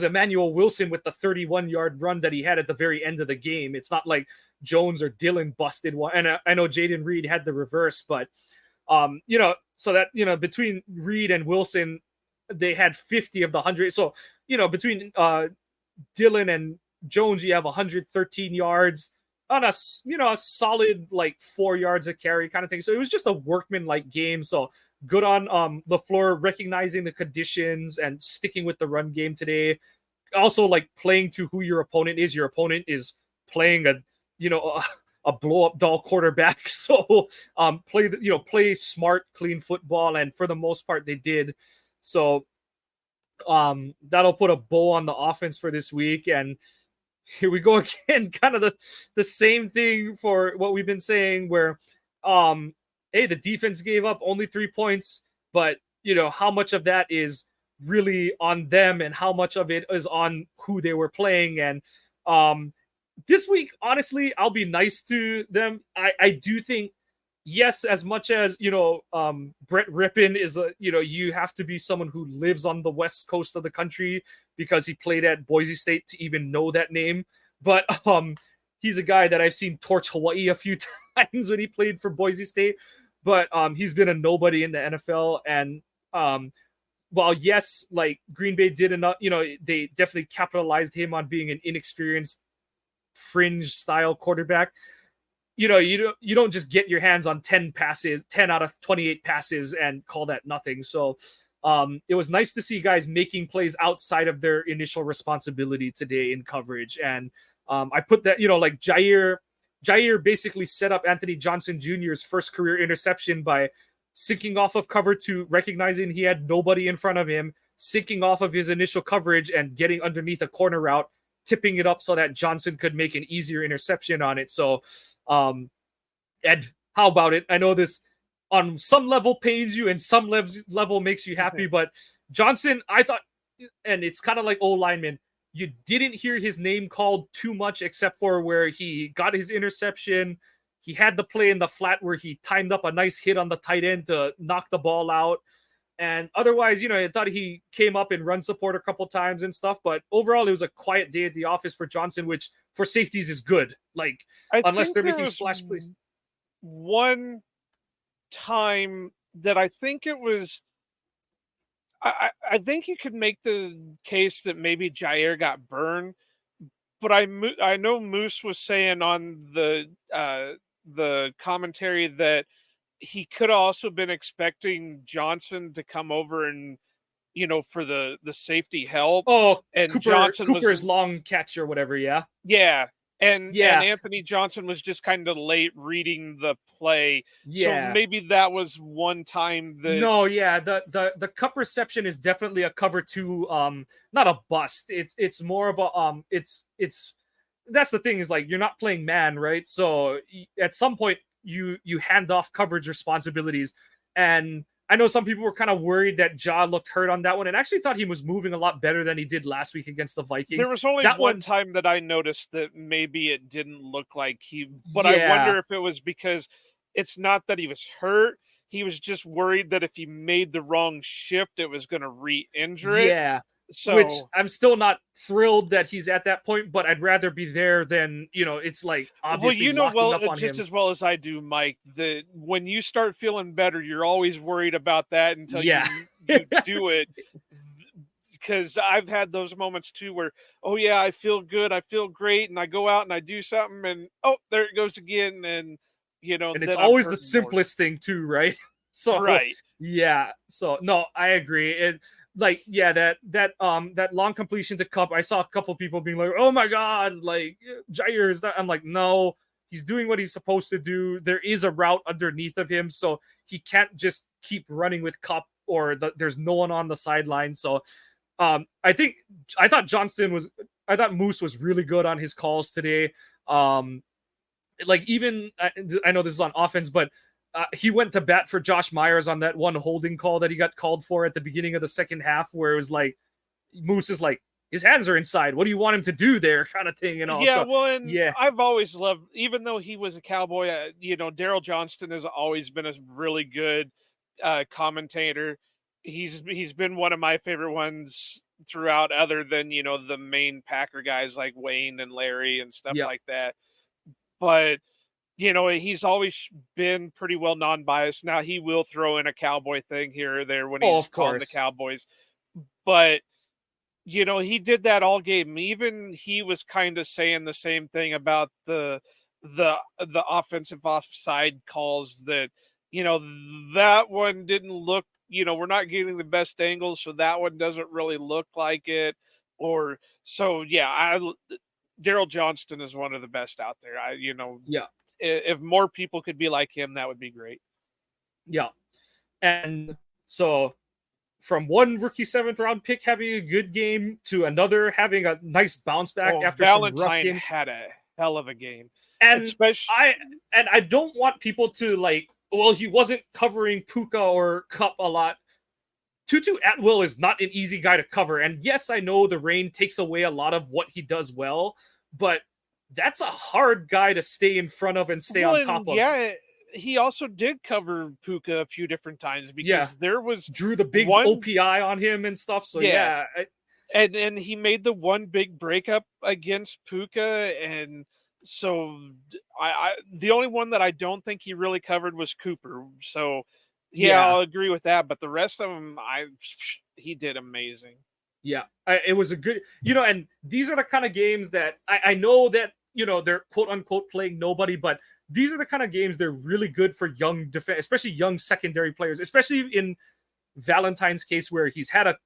S1: Emmanuel Wilson with the 31-yard run that he had at the very end of the game. It's not like Jones or Dillon busted one. And I know Jaden Reed had the reverse, but so that between Reed and Wilson, they had 50 of the 100. So between Dillon and Jones, you have 113 yards on a solid like 4 yards a carry kind of thing. So it was just a workman-like game. So good on LaFleur recognizing the conditions and sticking with the run game today. Also, like, playing to who your opponent is. Your opponent is playing a blow-up doll quarterback. So play smart, clean football, and for the most part they did. So that'll put a bow on the offense for this week. And here we go again, kind of the same thing for what we've been saying, where hey, the defense gave up only 3 points, but how much of that is really on them and how much of it is on who they were playing. And this week, honestly, I'll be nice to them. I do think, yes, as much as Brett Rippon is you have to be someone who lives on the west coast of the country because he played at Boise State to even know that name. But he's a guy that I've seen torch Hawaii a few times when he played for Boise State. But he's been a nobody in the NFL. And while yes, like Green Bay did enough, they definitely capitalized him on being an inexperienced fringe style quarterback. You don't just get your hands on 10 out of 28 passes and call that nothing. So it was nice to see guys making plays outside of their initial responsibility today in coverage. And I put that, like Jair basically set up Anthony Johnson Jr.'s first career interception by sinking off of cover two, recognizing he had nobody in front of him, sinking off of his initial coverage and getting underneath a corner route, tipping it up so that Johnson could make an easier interception on it. So Ed, how about it? I know this on some level pains you and some level makes you happy, but Johnson, I thought, and it's kind of like old lineman, you didn't hear his name called too much except for where he got his interception. He had the play in the flat where he timed up a nice hit on the tight end to knock the ball out. And otherwise, I thought he came up in run support a couple times and stuff. But overall, it was a quiet day at the office for Johnson, which for safeties is good. Like, unless they're making splash plays.
S2: One time that I think it was, I think you could make the case that maybe Jair got burned. But I know Moose was saying on the commentary that he could have also been expecting Johnson to come over and, for the safety help.
S1: Oh,
S2: and
S1: Cooper's was long catch or whatever. Yeah.
S2: Yeah. And Anthony Johnson was just kind of late reading the play. Yeah. So maybe that was one time that.
S1: No, yeah. The cup reception is definitely a cover two, not a bust. It's more of a it's that's the thing, is like, you're not playing man, right? So at some point you hand off coverage responsibilities. And I know some people were kind of worried that Ja looked hurt on that one, and actually thought he was moving a lot better than he did last week against the Vikings.
S2: There was only one time that I noticed that maybe it didn't look like he, but I wonder if it was because it's not that he was hurt. He was just worried that if he made the wrong shift, it was going to re-injure it.
S1: Yeah. So, which I'm still not thrilled that he's at that point, but I'd rather be there than, it's like obviously up on
S2: just
S1: him.
S2: As well as I do, Mike, that when you start feeling better, you're always worried about that until you do it. because I've had those moments too where, oh yeah, I feel good, I feel great, and I go out and I do something, and oh, there it goes again, and
S1: And it's
S2: then I'm
S1: always the
S2: hurting more.
S1: simplest thing too, right? So
S2: Right.
S1: yeah, so no, I agree. And like, yeah, that long completion to Cup, I saw a couple people being like, oh my god, like Jair is that. I'm like, no, he's doing what he's supposed to do. There is a route underneath of him, so he can't just keep running with Cup, or there's no one on the sideline. So I thought Moose was really good on his calls today. Like, even I know this is on offense, but he went to bat for Josh Myers on that one holding call that he got called for at the beginning of the second half, where it was like Moose is like, his hands are inside. What do you want him to do there, kind of thing, and all.
S2: Yeah,
S1: So
S2: well, and
S1: yeah,
S2: I've always loved, even though he was a Cowboy, Daryl Johnston has always been a really good commentator. He's been one of my favorite ones throughout, other than the main Packer guys like Wayne and Larry and stuff
S1: yeah,
S2: like that. But he's always been pretty well non-biased. Now he will throw in a Cowboy thing here or there when
S1: oh,
S2: he's
S1: of
S2: calling the
S1: course,
S2: Cowboys, but he did that all game. Even he was kind of saying the same thing about the offensive offside calls, that that one didn't look, we're not getting the best angles, so that one doesn't really look like it. Or so yeah, Daryl Johnston is one of the best out there.
S1: yeah,
S2: If more people could be like him, that would be great.
S1: yeah. And so from one rookie 7th round pick having a good game to another having a nice bounce back after some rough
S2: Valentine
S1: games.
S2: had a hell of a game.
S1: And
S2: Especially,
S1: I don't want people to like, well, he wasn't covering Puka or Cup a lot. Tutu Atwell is not an easy guy to cover. And yes, I know the rain takes away a lot of what he does well, but that's a hard guy to stay in front of and stay on top of.
S2: Yeah, he also did cover Puka a few different times, because there was
S1: drew the big OPI on him and stuff. So yeah.
S2: And he made the one big breakup against Puka, and so I the only one that I don't think he really covered was Cooper. So yeah, I'll agree with that. But the rest of them, he did amazing.
S1: Yeah, it was a good, and these are the kind of games that I know that, they're quote unquote playing nobody, but these are the kind of games they're really good for young defense, especially young secondary players, especially in Valentine's case, where he's had a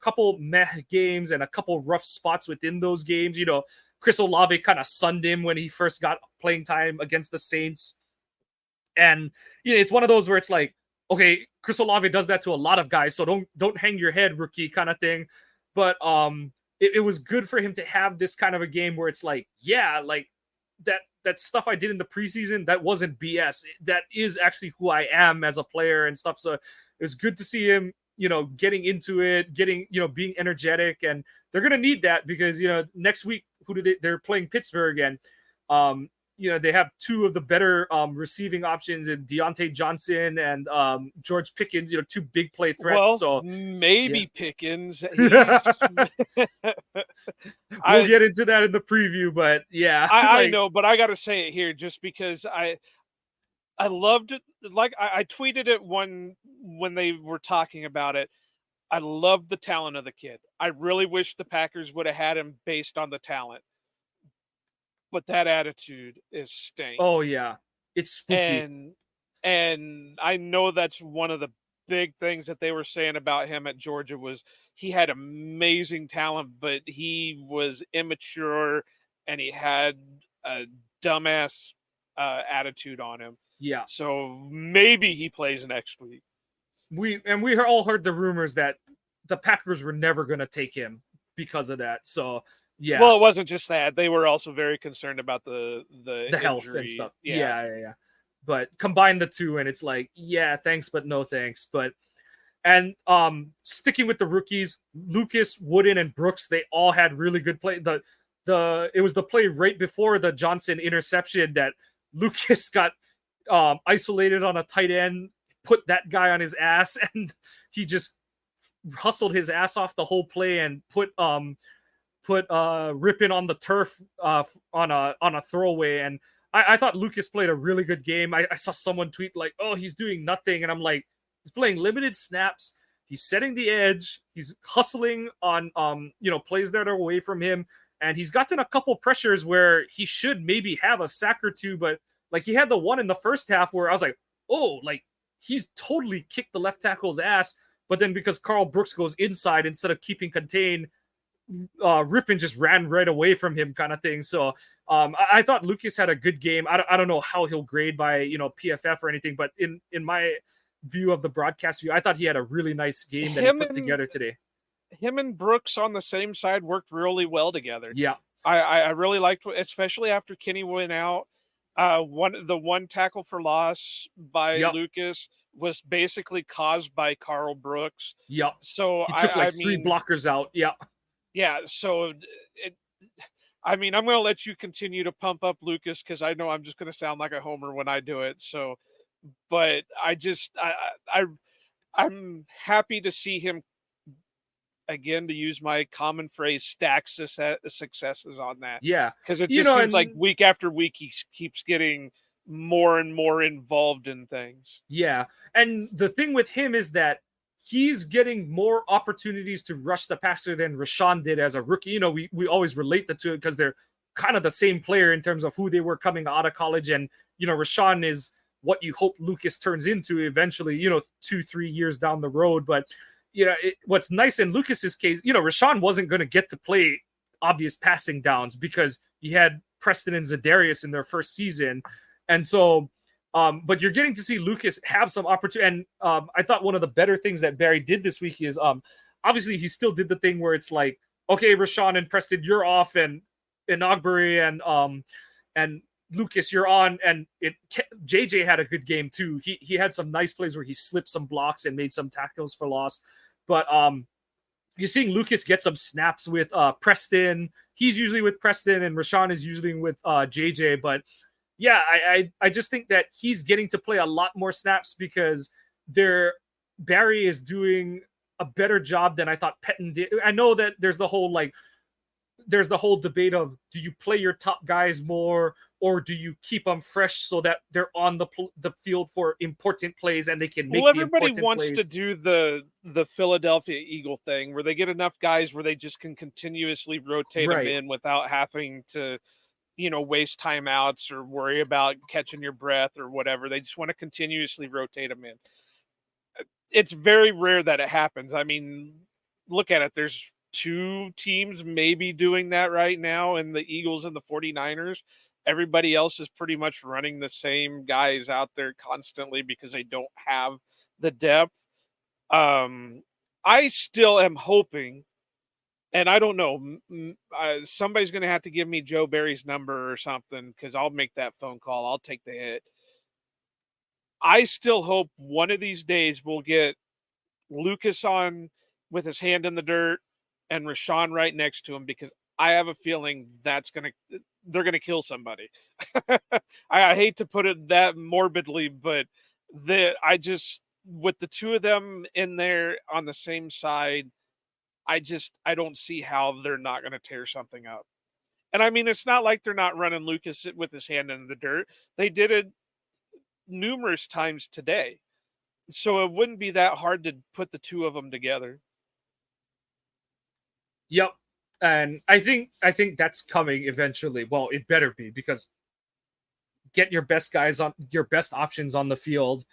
S1: couple meh games and a couple rough spots within those games. Chris Olave kind of sunned him when he first got playing time against the Saints. And it's one of those where it's like, okay, Chris Olave does that to a lot of guys, so don't hang your head, rookie, kind of thing. But it was good for him to have this kind of a game where it's like, yeah, like that stuff I did in the preseason, that wasn't BS. That is actually who I am as a player and stuff. So it was good to see him, getting into it, being energetic, and they're gonna need that because next week they're playing Pittsburgh, and they have two of the better receiving options in Deontay Johnson and George Pickens, two big play threats.
S2: Well,
S1: so
S2: maybe Pickens.
S1: We'll get into that in the preview, but yeah.
S2: I know, but I got to say it here just because I loved it. Like I tweeted it when they were talking about it. I loved the talent of the kid. I really wish the Packers would have had him based on the talent. But that attitude is stank.
S1: Oh yeah, it's spooky.
S2: And I know that's one of the big things that they were saying about him at Georgia was he had amazing talent, but he was immature and he had a dumbass attitude on him.
S1: Yeah.
S2: So maybe he plays next week.
S1: We all heard the rumors that the Packers were never going to take him because of that. So yeah.
S2: Well, it wasn't just that. They were also very concerned about the
S1: health and stuff. Yeah. But combine the two and it's like, yeah, thanks, but no thanks. But and sticking with the rookies, Lucas, Wooden, and Brooks, they all had really good play. It was the play right before the Johnson interception that Lucas got isolated on a tight end, put that guy on his ass, and he just hustled his ass off the whole play and put Rippin on the turf on a throwaway. And I thought Lucas played a really good game. I saw someone tweet like, oh, he's doing nothing. And I'm like, he's playing limited snaps. He's setting the edge. He's hustling on plays that are away from him, and he's gotten a couple pressures where he should maybe have a sack or two, but like he had the one in the first half where I was like, oh, like he's totally kicked the left tackle's ass. But then because Carl Brooks goes inside instead of keeping contained, Rippon just ran right away from him, kind of thing. So I thought Lucas had a good game. I don't know how he'll grade by PFF or anything, but in my view of the broadcast view, I thought he had a really nice game that he put together today.
S2: Him and Brooks on the same side worked really well together.
S1: Yeah,
S2: I really liked, especially after Kenny went out. The one tackle for loss by Lucas was basically caused by Carl Brooks.
S1: Yep.
S2: So
S1: he took three blockers out. Yeah.
S2: Yeah. So I'm going to let you continue to pump up Lucas because I know I'm just going to sound like a homer when I do it. So, but I'm happy to see him, again, to use my common phrase, stack successes on that.
S1: Yeah.
S2: Because it just seems like week after week he keeps getting more and more involved in things.
S1: Yeah. And the thing with him is that he's getting more opportunities to rush the passer than Rashawn did as a rookie. We always relate the two because they're kind of the same player in terms of who they were coming out of college. And, Rashawn is what you hope Lucas turns into eventually, 2-3 years down the road. But, what's nice in Lucas's case, Rashawn wasn't going to get to play obvious passing downs because you had Preston and Zadarius in their first season. And so, but you're getting to see Lucas have some opportunity. And I thought one of the better things that Barry did this week is obviously he still did the thing where it's like, okay, Rashawn and Preston, you're off, and Ogbury and Lucas, you're on. And JJ had a good game too. He had some nice plays where he slipped some blocks and made some tackles for loss. But you're seeing Lucas get some snaps with Preston. He's usually with Preston, and Rashawn is usually with JJ. But yeah, I just think that he's getting to play a lot more snaps because Barry is doing a better job than I thought Pettine did. I know that there's the whole debate of, do you play your top guys more or do you keep them fresh so that they're on the field for important plays and they can make the important plays?
S2: Well, everybody wants to do the Philadelphia Eagle thing where they get enough guys where they just can continuously rotate them in without having to waste timeouts or worry about catching your breath or whatever. They just want to continuously rotate them in. It's very rare that it happens. I mean, look at it. There's 2 teams maybe doing that right now, in the Eagles and the 49ers. Everybody else is pretty much running the same guys out there constantly because they don't have the depth. I still am hoping, and I don't know, somebody's going to have to give me Joe Barry's number or something because I'll make that phone call. I'll take the hit. I still hope one of these days we'll get Lucas on with his hand in the dirt and Rashawn right next to him, because I have a feeling they're going to kill somebody. I hate to put it that morbidly, but with the 2 of them in there on the same side, I don't see how they're not going to tear something up. And I mean, it's not like they're not running Lucas with his hand in the dirt. They did it numerous times today. So it wouldn't be that hard to put the 2 of them together.
S1: Yep. And I think that's coming eventually. Well, it better be, because get your best guys on, your best options on the field.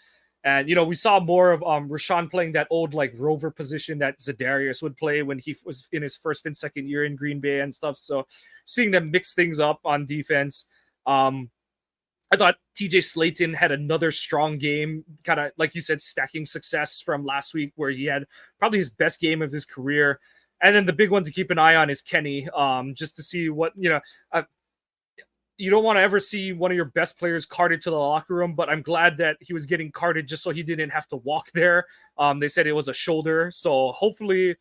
S1: And, we saw more of Rashawn playing that old rover position that Zadarius would play when he was in his first and second year in Green Bay and stuff. So seeing them mix things up on defense. I thought TJ Slayton had another strong game, kind of like you said, stacking success from last week where he had probably his best game of his career. And then the big one to keep an eye on is Kenny, just to see what, you don't want to ever see one of your best players carted to the locker room, but I'm glad that he was getting carted just so he didn't have to walk there. They said it was a shoulder. So hopefully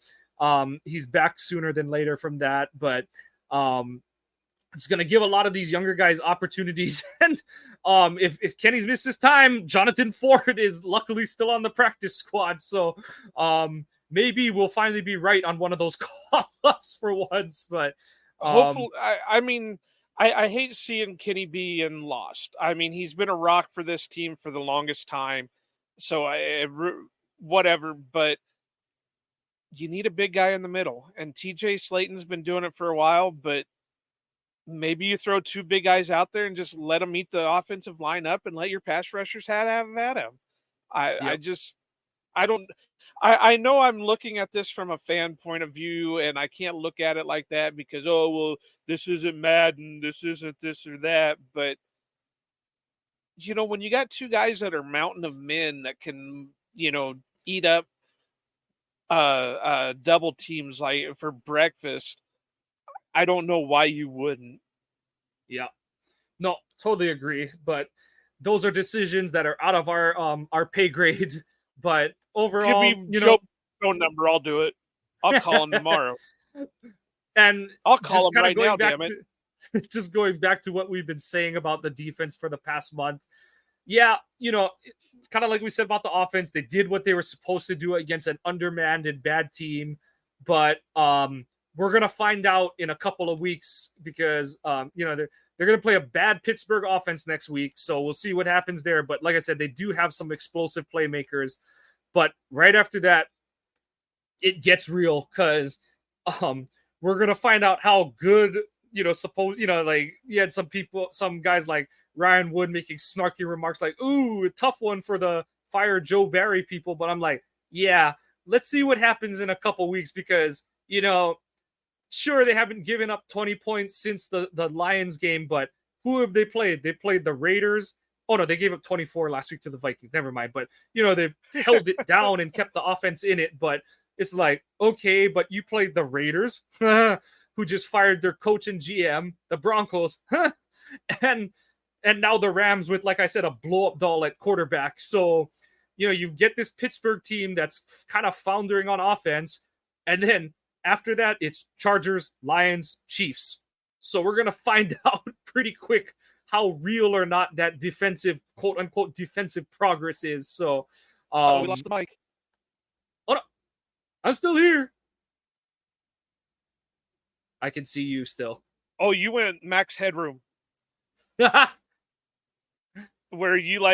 S1: he's back sooner than later from that. But it's going to give a lot of these younger guys opportunities. And if Kenny's missed his time, Jonathan Ford is luckily still on the practice squad. So maybe we'll finally be right on one of those call-ups for once. But
S2: hopefully, I hate seeing Kenny being lost. I mean, he's been a rock for this team for the longest time. So whatever, but you need a big guy in the middle. And TJ Slayton's been doing it for a while, but maybe you throw two big guys out there and just let them eat the offensive line up and let your pass rushers have at him.
S1: Yep.
S2: I know I'm looking at this from a fan point of view, and I can't look at it like that because, oh, well, this isn't Madden, this isn't this or that. But, when you got two guys that are mountain of men that can, eat up double teams like for breakfast, I don't know why you wouldn't.
S1: Yeah. No, totally agree. But those are decisions that are out of our pay grade. But overall,
S2: give me Joe's phone number, I'll do it. I'll call him tomorrow.
S1: And
S2: I'll call him right now, damn it.
S1: Just going back to what we've been saying about the defense for the past month. Yeah, kind of like we said about the offense, they did what they were supposed to do against an undermanned and bad team. But we're going to find out in a couple of weeks because, they're going to play a bad Pittsburgh offense next week. So we'll see what happens there. But like I said, they do have some explosive playmakers. But right after that, it gets real because we're going to find out how good, you had some guys like Ryan Wood making snarky remarks like, ooh, a tough one for the fire Joe Barry people. But I'm like, yeah, let's see what happens in a couple weeks because, sure, they haven't given up 20 points since the Lions game, but who have they played? They played the Raiders. Oh, no, they gave up 24 last week to the Vikings. Never mind. But, they've held it down and kept the offense in it. But it's like, okay, but you played the Raiders, who just fired their coach and GM, the Broncos, and now the Rams with, like I said, a blow-up doll at quarterback. So, you get this Pittsburgh team that's kind of foundering on offense, and then after that, it's Chargers, Lions, Chiefs. So we're going to find out pretty quick how real or not that defensive, quote-unquote, defensive progress is. So,
S2: we lost the mic.
S1: Oh, no. I'm still here. I can see you still.
S2: Oh, you went max headroom. Where you,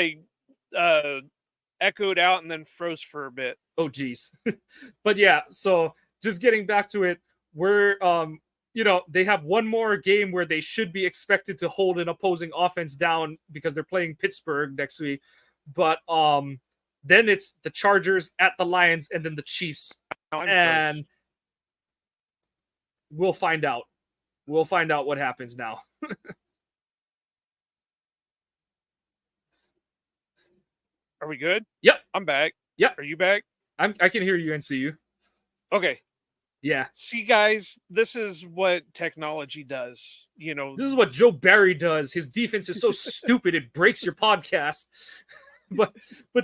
S2: echoed out and then froze for a bit.
S1: Oh, geez. But yeah, so just getting back to it, we're they have one more game where they should be expected to hold an opposing offense down because they're playing Pittsburgh next week. But then it's the Chargers at the Lions and then the Chiefs. And we'll find out. We'll find out what happens now.
S2: Are we good?
S1: Yep.
S2: I'm back.
S1: Yep.
S2: Are you back?
S1: I can hear you and see you.
S2: Okay.
S1: Yeah.
S2: See, guys, this is what technology does.
S1: This is what Joe Barry does. His defense is so stupid it breaks your podcast. But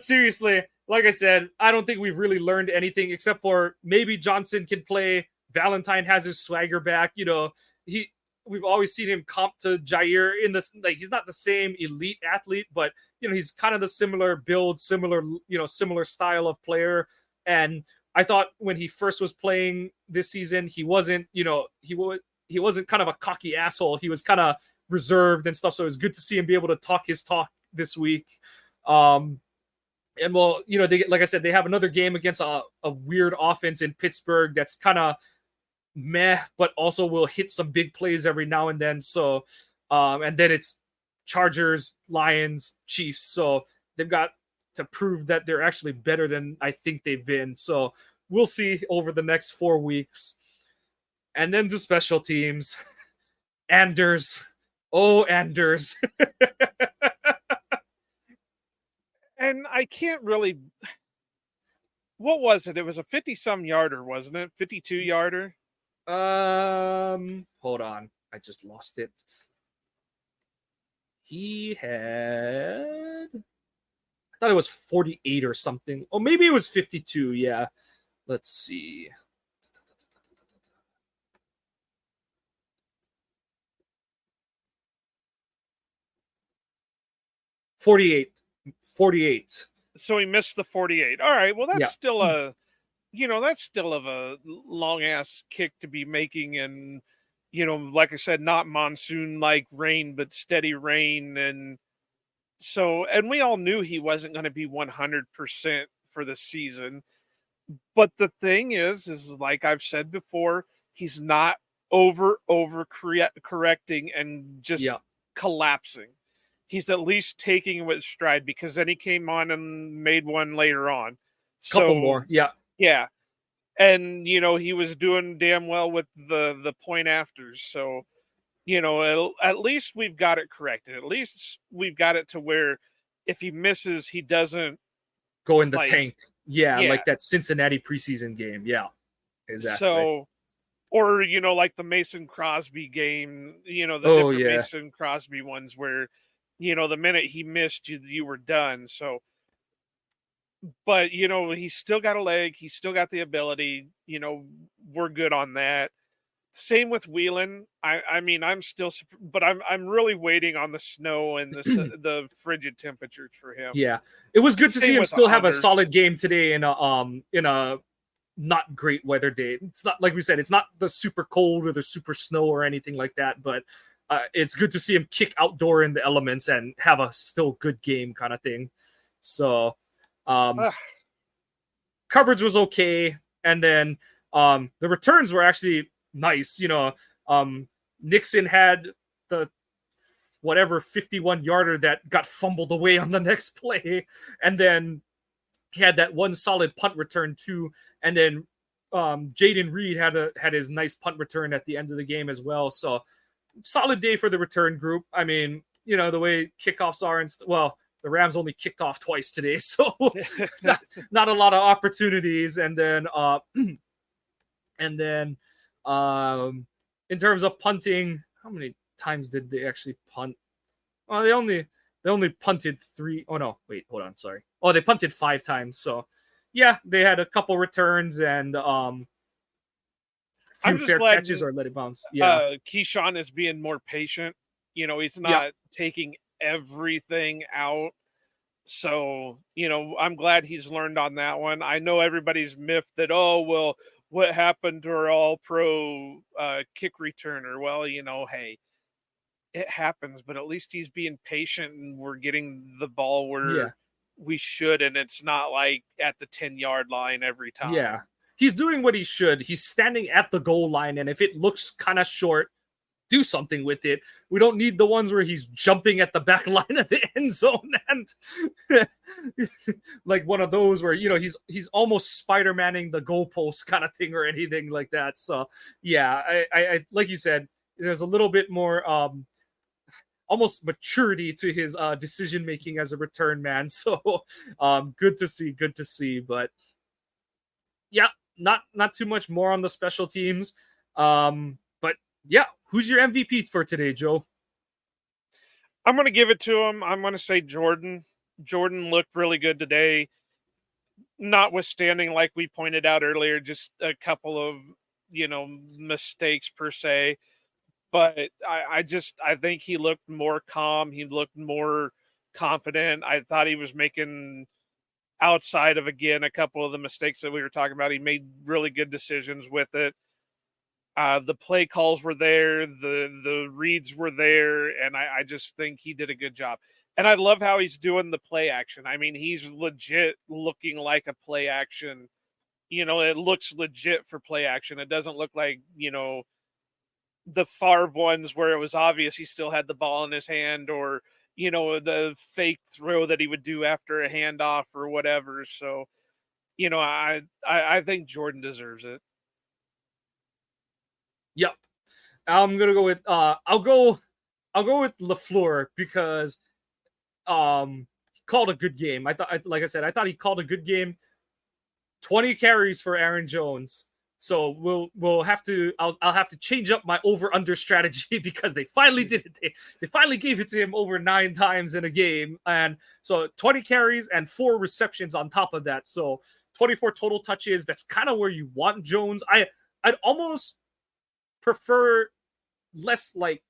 S1: seriously, like I said, I don't think we've really learned anything except for maybe Johnson can play. Valentine has his swagger back. We've always seen him comp to Jair in this. He's not the same elite athlete, but he's kind of the similar build, similar style of player. And I thought when he first was playing this season, he wasn't, he wasn't kind of a cocky asshole. He was kind of reserved and stuff. So it was good to see him be able to talk his talk this week. And well, like I said, they have another game against a weird offense in Pittsburgh that's kind of meh, but also will hit some big plays every now and then. So, and then it's Chargers, Lions, Chiefs. So they've got to prove that they're actually better than I think they've been. So we'll see over the next 4 weeks. And then the special teams. Anders. Oh, Anders.
S2: And I can't really... What was it? It was a 50-some yarder, wasn't it? 52-yarder?
S1: Hold on. I just lost it. He had... I thought it was 48 or something. Oh, maybe it was 52, yeah. Let's see. $48.
S2: So he missed the 48. All right. Well, that's still a long ass kick to be making. And, like I said, not monsoon like rain, but steady rain. And so, and we all knew he wasn't going to be 100% for the season. But the thing is like I've said before, he's not correcting and just
S1: Yeah,
S2: collapsing. He's at least taking it with stride, because then he came on and made one later on.
S1: couple
S2: So
S1: more. Yeah,
S2: yeah, and he was doing damn well with the point afters. So at least we've got it corrected. At least we've got it to where if he misses, he doesn't,
S1: go in the
S2: like,
S1: tank. Yeah,
S2: yeah.
S1: like that Cincinnati preseason game. Yeah, exactly.
S2: So, or like the Mason Crosby game, the
S1: Oh
S2: different
S1: yeah,
S2: Mason Crosby ones where the minute he missed, you were done. So, but he's still got a leg, he's still got the ability. We're good on that. Same with Whelan. I mean, I'm still, but I'm really waiting on the snow and the frigid temperatures for him.
S1: yeah. It was good to see
S2: Same
S1: him
S2: with
S1: still have a
S2: Anders.
S1: solid game today in a not great weather day. It's not, like we said, it's not the super cold or the super snow or anything like that, but it's good to see him kick outdoor in the elements and have a still good game kind of thing. So
S2: Ugh.
S1: coverage was okay, and then the returns were actually nice. Nixon had the whatever 51 yarder that got fumbled away on the next play, and then he had that one solid punt return too, and then Jaden Reed had his nice punt return at the end of the game as well. So solid day for the return group. I mean, the way kickoffs are, and well, the Rams only kicked off twice today, so not a lot of opportunities. And then and then in terms of punting, how many times did they actually punt? Well, they only punted 3. Oh no, wait, hold on, sorry. Oh, they punted 5 times. So yeah, they had a couple returns and few
S2: I'm just
S1: fair
S2: glad
S1: catches or let it bounce. Yeah.
S2: Keyshawn is being more patient. He's
S1: Yeah.
S2: not taking everything out. So, I'm glad he's learned on that one. I know everybody's miffed that, oh, well, what happened to our all pro kick returner? Well, hey, it happens, but at least he's being patient and we're getting the ball
S1: Yeah.
S2: where we should. And it's not like at the 10-yard line every time.
S1: Yeah. He's doing what he should. He's standing at the goal line, and if it looks kind of short, do something with it. We don't need the ones where he's jumping at the back line of the end zone and like one of those where he's almost Spider-Manning the goalpost kind of thing or anything like that. So yeah, I like you said, there's a little bit more almost maturity to his decision making as a return man. So good to see. But yeah, not too much more on the special teams. But yeah, who's your MVP for today, Joe?
S2: I'm going to give it to him. I'm going to say Jordan. Jordan looked really good today, notwithstanding, like we pointed out earlier, just a couple of, mistakes per se. But I think he looked more calm. He looked more confident. I thought he was making, outside of, again, a couple of the mistakes that we were talking about, he made really good decisions with it. The play calls were there, the reads were there, and I just think he did a good job. And I love how he's doing the play action. I mean, he's legit looking like a play action. It looks legit for play action. It doesn't look like, the Favre ones where it was obvious he still had the ball in his hand, or, the fake throw that he would do after a handoff or whatever. So, I think Jordan deserves it.
S1: Yep. I'm gonna go with I'll go with LaFleur because he called a good game. Like I said, I thought he called a good game. 20 carries for Aaron Jones. So we'll have to I'll have to change up my over under strategy because they finally did it. They finally gave it to him over 9 times in a game, and so 20 carries and 4 receptions on top of that. So 24 total touches. That's kind of where you want Jones. I'd almost prefer less, like,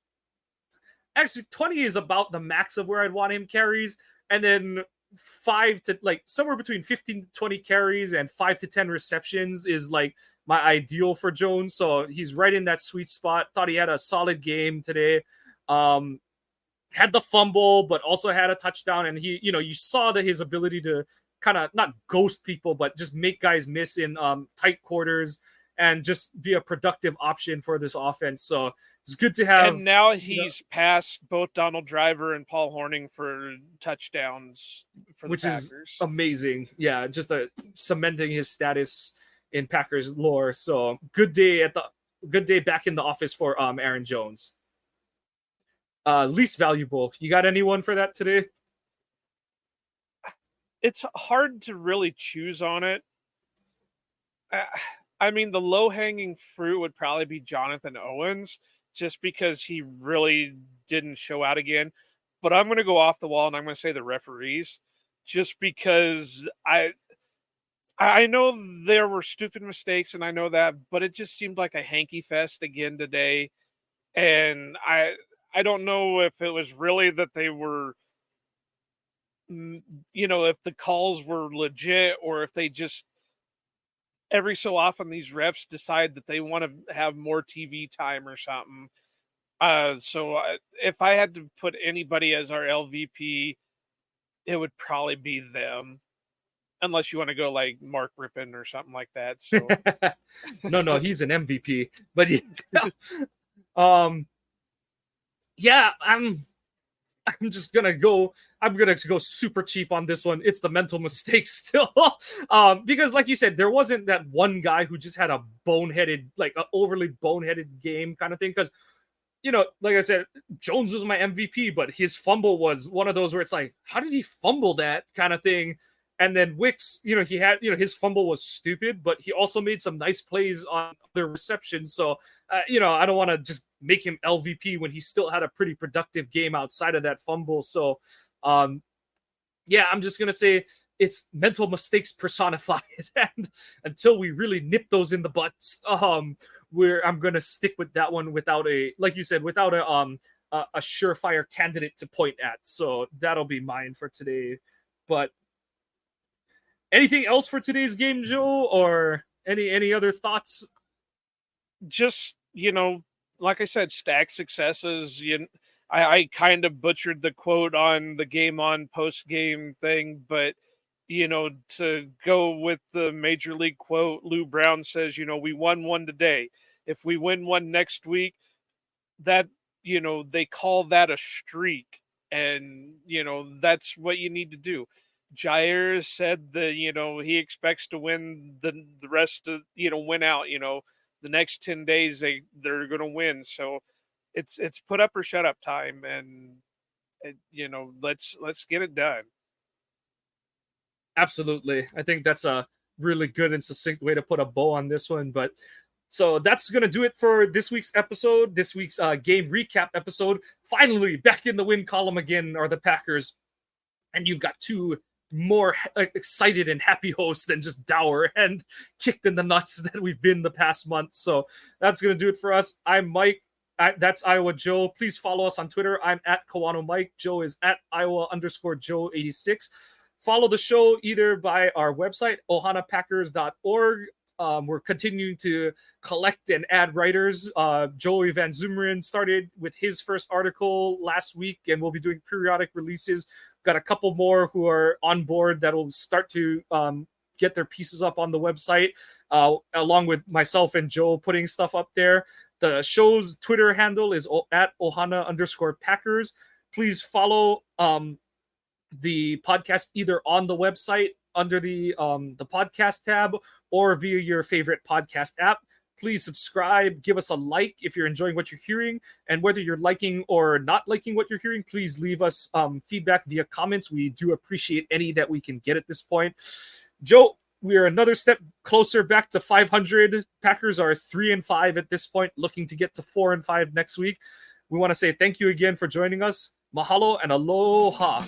S1: actually 20 is about the max of where I'd want him carries, and then 5 to, like, somewhere between 15 to 20 carries and 5 to 10 receptions is like my ideal for Jones. So he's right in that sweet spot. Thought he had a solid game today. Had the fumble, but also had a touchdown, and he, you saw that his ability to kind of not ghost people, but just make guys miss in tight quarters and just be a productive option for this offense. So it's good to have.
S2: And now he's passed both Donald Driver and Paul Hornung for touchdowns for the
S1: which
S2: Packers.
S1: Is amazing. Yeah, just cementing his status in Packers lore. So good day back in the office for Aaron Jones. Least valuable. You got anyone for that today?
S2: It's hard to really choose on it. I mean, the low-hanging fruit would probably be Jonathan Owens, just because he really didn't show out again. But I'm going to go off the wall, and I'm going to say the referees, just because I know there were stupid mistakes, and I know that, but it just seemed like a hanky fest again today. And I don't know if it was really that they were, if the calls were legit, or if they just, every so often these refs decide that they want to have more TV time or something. So if I had to put anybody as our LVP, it would probably be them. Unless you want to go like Mark Rippon or something like that. So
S1: no, he's an MVP. But yeah, I'm just gonna go. I'm gonna go super cheap on this one. It's the mental mistakes still, because like you said, there wasn't that one guy who just had a overly boneheaded game kind of thing. Because like I said, Jones was my MVP, but his fumble was one of those where it's like, how did he fumble that kind of thing? And then Wicks, he had, his fumble was stupid, but he also made some nice plays on other receptions. So, I don't want to just make him LVP when he still had a pretty productive game outside of that fumble. So, yeah, I'm just going to say it's mental mistakes personified. And until we really nip those in the butts, I'm going to stick with that one without like you said, without a surefire candidate to point at. So that'll be mine for today. But anything else for today's game, Joe, or any other thoughts?
S2: Just, like I said, stack successes. I kind of butchered the quote on the Game On post-game thing, but, to go with the Major League quote, Lou Brown says, we won one today. If we win one next week, that, they call that a streak. And, that's what you need to do. Jair said that, he expects to win the rest of, win out, the next 10 days they're going to win. So it's put up or shut up time. And, let's get it done.
S1: Absolutely. I think that's a really good and succinct way to put a bow on this one. But so that's going to do it for this week's episode, this week's game recap episode. Finally, back in the win column again are the Packers. And you've got two more excited and happy hosts than just dour and kicked in the nuts that we've been the past month. So that's going to do it for us. I'm Mike. That's Iowa Joe. Please follow us on Twitter. I'm at Kawano Mike. Joe is at Iowa_Joe86. Follow the show either by our website, ohanapackers.org. We're continuing to collect and add writers. Joey Van Zumeren started with his first article last week, and we'll be doing periodic releases. Got a couple more who are on board that will start to get their pieces up on the website, along with myself and Joe putting stuff up there. The show's Twitter handle is at Ohana_Packers. Please follow the podcast either on the website under the podcast tab or via your favorite podcast app. Please subscribe, give us a like if you're enjoying what you're hearing, and whether you're liking or not liking what you're hearing, please leave us feedback via comments. We do appreciate any that we can get at this point. Joe, we are another step closer back to 500. Packers are 3-5 at this point, looking to get to 4-5 next week. We want to say thank you again for joining us. Mahalo and aloha.